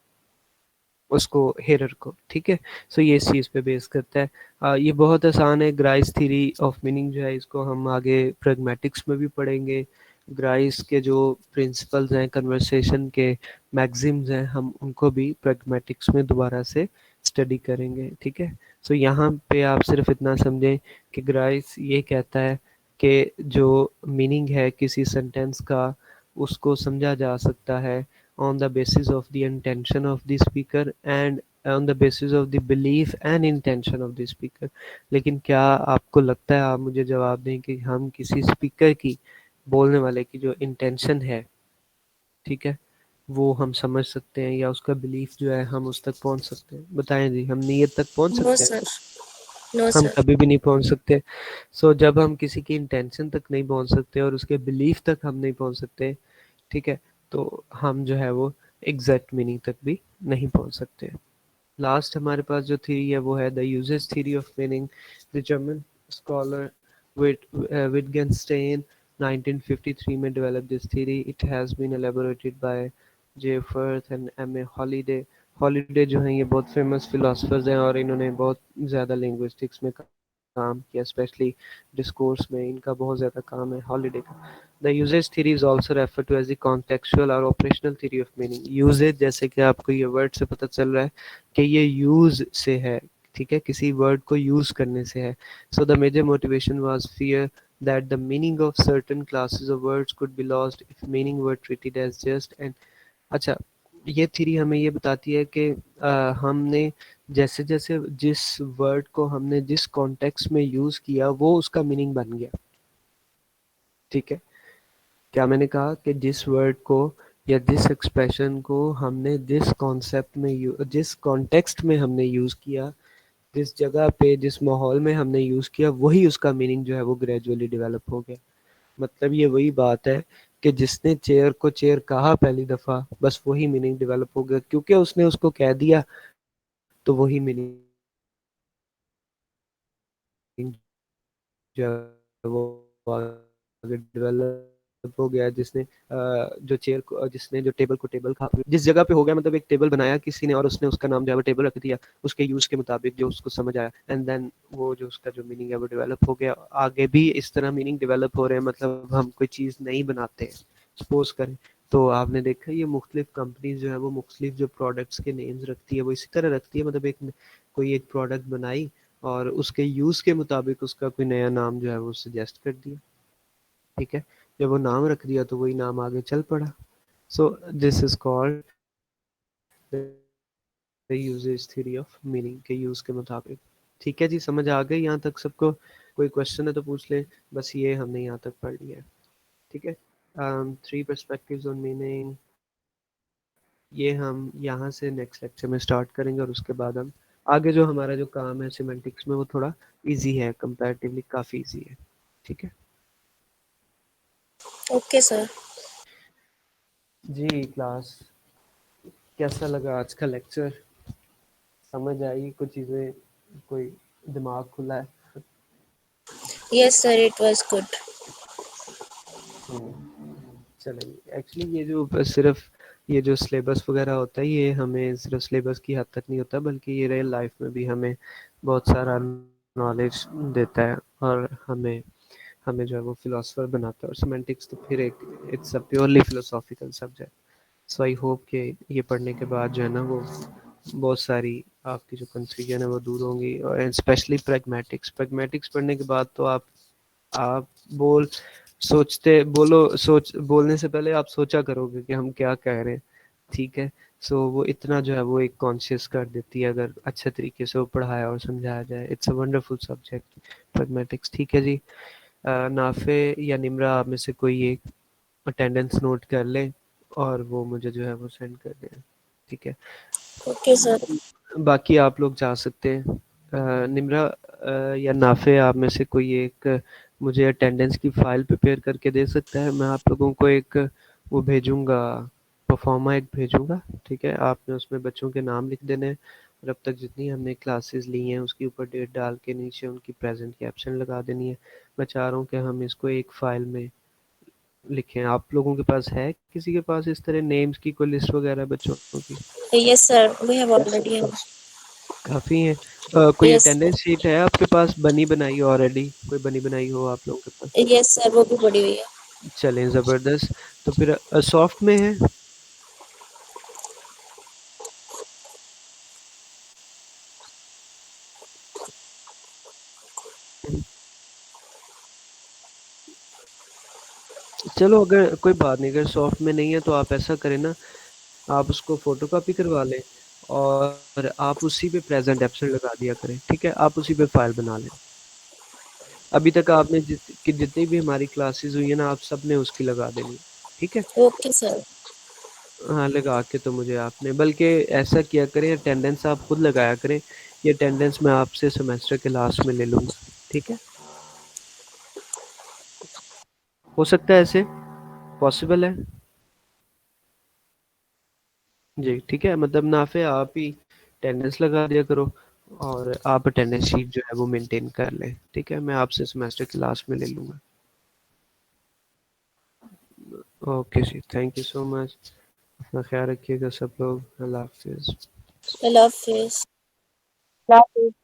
उसको, हेरर को। ठीक है, सो ये इस चीज़ पे बेस करता है। ये बहुत आसान है। ग्राइस थ्योरी ऑफ मीनिंग जो है इसको हम आगे प्रैग्मेटिक्स में भी पढ़ेंगे। ग्राइस के जो प्रिंसिपल्स हैं कन्वर्सेशन के, मैक्सिम्स हैं, हम उनको भी प्रैग्मेटिक्स में दोबारा से स्टडी करेंगे। ठीक है, सो यहाँ पे आप सिर्फ इतना समझें कि ग्राइस ये कहता है कि जो मीनिंग है किसी सेंटेंस का उसको समझा जा सकता है on the basis of the intention of the speaker and on the basis of the belief and intention of the speaker। लेकिन क्या आपको लगता है, आप मुझे जवाब दें, कि हम किसी स्पीकर की, बोलने वाले की जो इंटेंशन है, ठीक है, वो हम समझ सकते हैं, या उसका बिलीफ जो है हम उस तक पहुंच सकते हैं? बताएं जी, हम नीयत तक पहुंच नो सकते हैं? सर, नो हम सर। कभी भी नहीं पहुंच सकते। सो जब हम किसी की इंटेंशन तक नहीं पहुंच सकते और उसके बिलीफ तक हम नहीं पहुंच सकते, ठीक है, तो हम जो है वो एग्जैक्ट मीनिंग तक भी नहीं पहुंच सकते। लास्ट हमारे पास जो थ्योरी है वो है the uses theory of meaning. The German scholar Wittgenstein 1953 में develop this theory. It has been elaborated by J Firth and M A Halliday. Halliday जो हैं ये बहुत फेमस फिलोसफर्स हैं और इन्होंने बहुत ज़्यादा लिंग्विस्टिक्स में काम किया, स्पेशली डिस्कोर्स में इनका बहुत ज़्यादा काम है हॉलीडे का। The usage theory is also refer to as the contextual और operational theory of meaning. Uses, जैसे कि आपको ये वर्ड से पता चल रहा है कि ये यूज से है, ठीक है, किसी वर्ड को यूज करने से है। So the major motivation was fear that the meaning of certain classes of words could be lost if meaning were treated as just and। अच्छा, ये थ्योरी हमें ये बताती है कि हमने जैसे जैसे जिस वर्ड को हमने जिस कॉन्टेक्स्ट में यूज किया वो उसका मीनिंग बन गया। ठीक है, क्या मैंने कहा कि जिस वर्ड को या जिस एक्सप्रेशन को हमने जिस कॉन्सेप्ट में जिस कॉन्टेक्स्ट में हमने यूज किया, जिस जगह पे जिस माहौल में हमने यूज किया, वही उसका मीनिंग जो है वो ग्रेजुअली डेवलप हो गया। मतलब ये वही बात है कि जिसने चेयर को चेयर कहा पहली दफा, बस वही मीनिंग डेवलप हो गया, क्योंकि उसने उसको कह दिया तो वही मीनिंग जो है वो आगे डेवलप हो गया। जिसने जो चेयर को, जिसने जो टेबल को टेबल कहा, जिस जगह पे हो गया, मतलब एक टेबल बनाया किसी ने और उसने उसका नाम जो है वो टेबल रख दिया उसके यूज के मुताबिक जो उसको समझ आया, एंड देन वो जो उसका जो मीनिंग है वो डेवलप हो गया। आगे भी इस तरह मीनिंग डेवलप हो रहे हैं। मतलब हम कोई चीज़ नहीं बनाते हैं, सपोज करें, तो आपने देखा ये मुख्तलिफ कंपनीज जो है वो मुख्तलिफ जो प्रोडक्ट्स के नेम्स रखती है वो इसी तरह रखती है। मतलब एक कोई एक प्रोडक्ट बनाई और उसके यूज़ के मुताबिक उसका कोई नया नाम जो है वो सजेस्ट कर दिया। ठीक है, जब वो नाम रख दिया तो वही नाम आगे चल पड़ा। So this is called the usage theory of meaning के यूज़ के मुताबिक। ठीक है जी, समझ आ गई यहाँ तक सबको? कोई क्वेश्चन है तो पूछ ले, बस ये हमने यहाँ तक पढ़ लिया है। ठीक है, थ्री पर्सपेक्टिव्स ऑन मीनिंग, ये हम यहाँ से नेक्स्ट लेक्चर में स्टार्ट करेंगे और उसके बाद हम आगे जो हमारा जो काम है सिमेंटिक्स में वो थोड़ा इजी है, कंपैरेटिवली काफ़ी इजी है। ठीक है ओके सर। जी। क्लास कैसा लगा आज का लेक्चर? समझ आई कुछ चीज़ें? कोई दिमाग खुला है? Yes sir, it was good. चलेंगे। एक्चुअली ये जो सिर्फ ये जो सिलेबस वगैरह होता है ये हमें सिर्फ सिलेबस की हद तक नहीं होता, बल्कि ये रियल लाइफ में भी हमें बहुत सारा नॉलेज देता है और हमें हमें जो है वो फिलोसफर बनाता है। और सिमेंटिक्स तो फिर एक it's a purely philosophical subject. So I hope कि ये पढ़ने के बाद जो है ना वो बहुत सारी आपकी जो कंफ्यूजन है वो दूर होंगी, और स्पेशली प्रैग्मेटिक्स प्रैग्मेटिक्स पढ़ने के बाद तो आप सोच बोलने से पहले आप सोचा करोगे कि हम क्या कह रहे हैं। ठीक है, सो वो इतना जो है वो एक कॉन्शियस कर देती है अगर अच्छे तरीके से वो पढ़ाया और समझाया जाए। It's a wonderful subject pragmatics. ठीक है जी, नाफे या निम्रा आप में से कोई एक अटेंडेंस नोट कर ले और वो मुझे जो है वो सेंड कर दें। ठीक है, ओके सर। बाकी आप लोग जा सकते हैं। निम्रा या नाफे, आप में से कोई एक मुझे अटेंडेंस की फ़ाइल प्रिपेयर करके दे सकता है? मैं आप लोगों को एक वो भेजूँगा, परफॉर्मा एक भेजूँगा, ठीक है? आपने उसमें बच्चों के नाम लिख देने हैं और अब तक जितनी हमने क्लासेस ली हैं उसके ऊपर डेट डाल के नीचे उनकी प्रेज़ेंट की एब्सेंट लगा देनी है। मैं चाह रहा हूँ कि हम इसको एक फ़ाइल में लिखें। आप लोगों के पास है किसी के पास इस तरह नेम्स की कोई लिस्ट वगैरह बच्चों की? Yes, sir. We have already have. काफ़ी हैं। कोई Yes, अटेंडेंस शीट है आपके पास बनी बनाई ऑलरेडी? कोई बनी बनाई हो आप लोगों के पास? yes, sir. वो भी पड़ी हुई है. चलें, ज़बरदस्त। तो फिर सॉफ्ट में है? चलो, अगर कोई बात नहीं, अगर सॉफ्ट में नहीं है तो आप ऐसा करें ना, आप उसको फ़ोटोकॉपी करवा लें और आप उसी पे प्रेज़ेंट एब्सेंट लगा दिया करें, ठीक है? आप उसी पे फ़ाइल बना लें। अभी तक आपने जितनी भी हमारी क्लासेस हुई है ना, आप सब ने उसकी लगा देनी है, ठीक है? Okay, sir. हाँ, लगा के तो मुझे आपने, बल्कि ऐसा किया करें, अटेंडेंस आप खुद लगाया करें। ये अटेंडेंस मैं आपसे सेमेस्टर के लास्ट में ले लूँगा, ठीक है? हो सकता है ऐसे? पॉसिबल है? जी, ठीक है, मतलब नाफे आप ही अटेंडेंस लगा दिया करो और आप अटेंडेंस शीट जो है वो मेंटेन कर लें, ठीक है? मैं आपसे सेमेस्टर के लास्ट में ले लूँगा। ओके जी, थैंक यू सो मच। अपना ख्याल रखिएगा सब लोग। अल्लाह हाफ़िज़। Allah Hafiz. Love it.